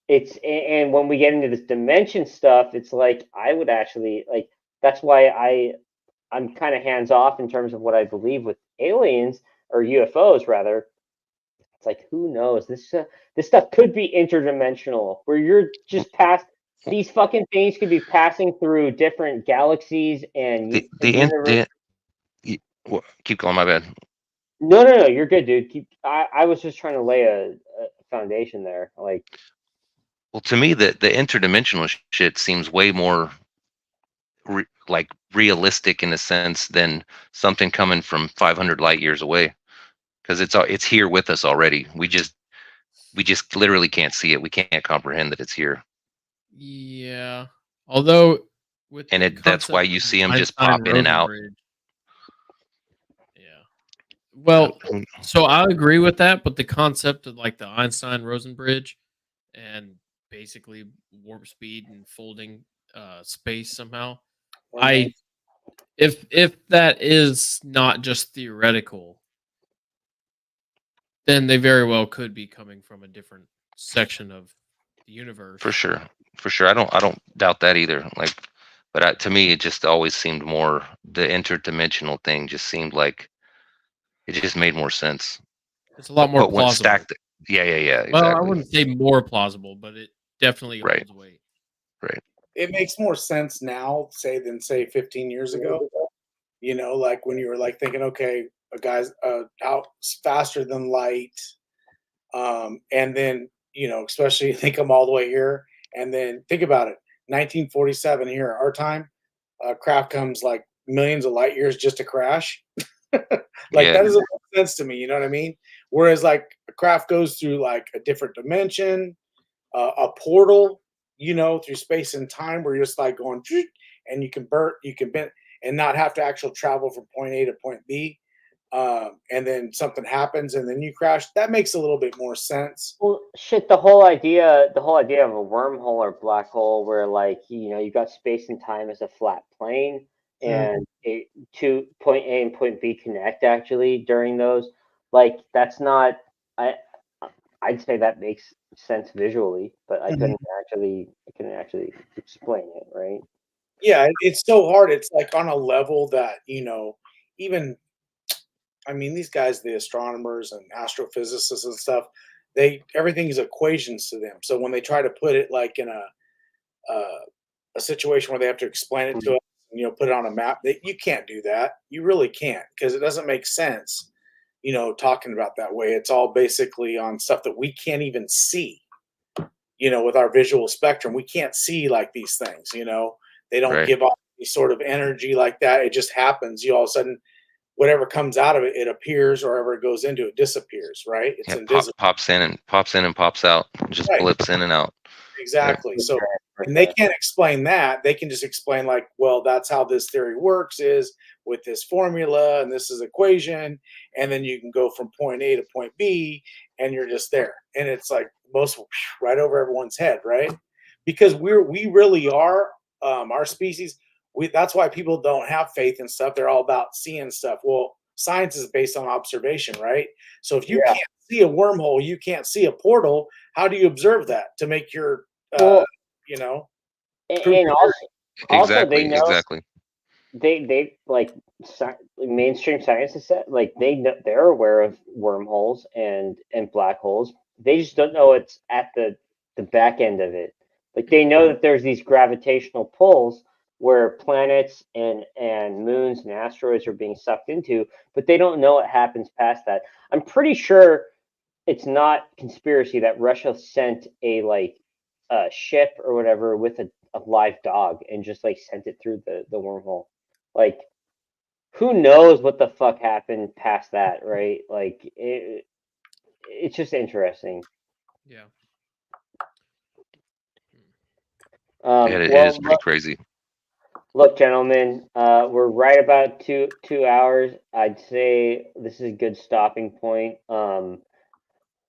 E: and when we get into this dimension stuff, it's like I would actually like that's why I'm kind of hands off in terms of what I believe with aliens or UFOs rather. It's like who knows this stuff could be interdimensional where you're just past these fucking things could be passing through different galaxies and universe.
G: Keep going. My bad.
E: No, you're good, dude. I was just trying to lay a foundation there. Like,
G: Well, to me, the interdimensional shit seems way more like realistic in a sense than something coming from 500 light years away, because it's here with us already. We just literally can't see it. We can't comprehend that it's here.
F: Yeah. Although with
G: And
F: the
G: that's why
F: concept
G: you
F: of
G: see
F: the
G: them just pop in and
F: Einstein-Rosen
G: out.
F: bridge. Yeah. Well, so I agree with that, but the concept of like the Einstein-Rosen bridge and basically warp speed and folding space somehow.
H: Right.
F: If that is not just theoretical, then they very well could be coming from a different section of the universe.
G: For sure. I don't doubt that either. Like, but to me, it just always seemed more the interdimensional thing. Just seemed like it just made more sense.
F: It's a lot more
G: But when
F: plausible.
G: stacked, yeah, exactly.
F: Well, I wouldn't say more plausible, but it definitely
G: Right.
F: holds weight.
G: Right.
H: It makes more sense now, than 15 years ago. You know, like when you were like thinking, okay, a guy's out faster than light, and then especially think I'm all the way here, and then think about it, 1947 here, our time, craft comes like millions of light years just to crash. Like
G: Yeah.
H: that doesn't make sense to me. You know what I mean? Whereas like a craft goes through like a different dimension, a portal, through space and time, where you're just like going, and you can bend, and not have to actually travel from point A to point B. And then something happens, and then you crash. That makes a little bit more sense.
E: Well, shit, the whole idea of a wormhole or black hole, where like you got space and time as a flat plane, and to point A and point B connect actually during those. Like that's not. I'd say that makes sense visually, but I couldn't actually explain it, right?
H: Yeah, it's so hard. It's like on a level that even. I mean, these guys, the astronomers and astrophysicists and stuff, everything is equations to them. So when they try to put it like in a situation where they have to explain it to us, put it on a map, you can't do that. You really can't, because it doesn't make sense. Talking about that way, it's all basically on stuff that we can't even see. With our visual spectrum, we can't see like these things. They don't
G: Right.
H: give off any sort of energy like that. It just happens. All of a sudden, whatever comes out of it, it appears, or whatever it goes into it disappears, right? It's invisible.
G: Pops in and pops out. Just
H: Right.
G: blips in and out.
H: Exactly. So, and they can't explain that. They can just explain like, well, that's how this theory works, is with this formula and this is equation, and then you can go from point A to point B, and you're just there. And it's like right over everyone's head, right? Because we really are, our species. That's why people don't have faith in stuff. They're all about seeing stuff. Well, science is based on observation, right? So if you can't see a wormhole, you can't see a portal. How do you observe that to make your,
E: Well,
H: prove
E: and
H: your
E: also they
G: Exactly.
E: know
G: Exactly.
E: they like mainstream science has said, like they're aware of wormholes and black holes. They just don't know it's at the back end of it. Like they know that there's these gravitational pulls where planets and moons and asteroids are being sucked into, but they don't know what happens past that. I'm pretty sure it's not conspiracy that Russia sent a ship or whatever with a live dog and just like sent it through the wormhole. Like, who knows what the fuck happened past that, right? Like it's just interesting.
F: Yeah.
G: It is pretty crazy.
E: Look, gentlemen, we're right about two hours. I'd say this is a good stopping point.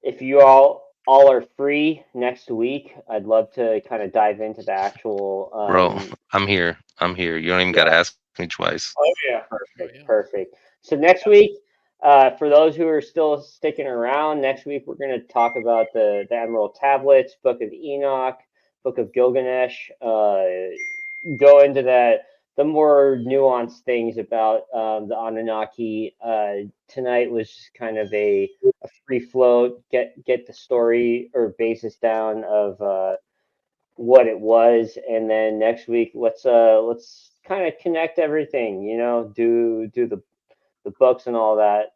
E: If you all are free next week, I'd love to kind of dive into the actual.
G: Bro, I'm here. You don't even gotta ask me twice.
H: Oh yeah,
E: perfect. So next week, for those who are still sticking around, next week we're going to talk about the Emerald Tablets, Book of Enoch, Book of Gilgamesh. Go into the more nuanced things about the Anunnaki. Tonight was just kind of a free float, get the story or basis down of what it was, and then next week let's kind of connect everything. Do the books and all that.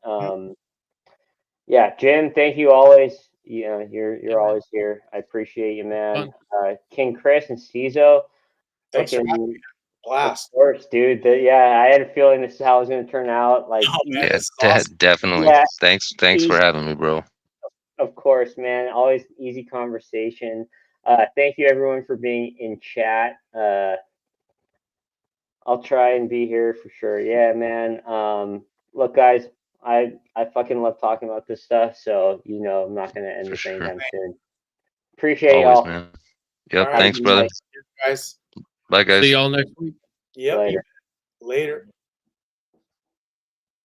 E: Yeah, Jim, thank you always. You're always here. I appreciate you, man. King Chris and Cizo.
H: Thanks for having me. Blast.
E: Of course, dude. I had a feeling this is how it was going to turn out. Like,
H: man,
G: definitely.
E: Yeah.
G: Thanks for having me, bro.
E: Of course, man. Always easy conversation. Thank you, everyone, for being in chat. I'll try and be here for sure. Yeah, man. Look, guys, I fucking love talking about this stuff, so I'm not going to end this anytime soon. Appreciate
G: Always,
E: y'all.
G: man. Yep.
H: All right,
G: Thanks, brother.
H: guys.
G: Bye, guys.
F: See y'all next week.
H: Yep.
E: Later.
H: Later.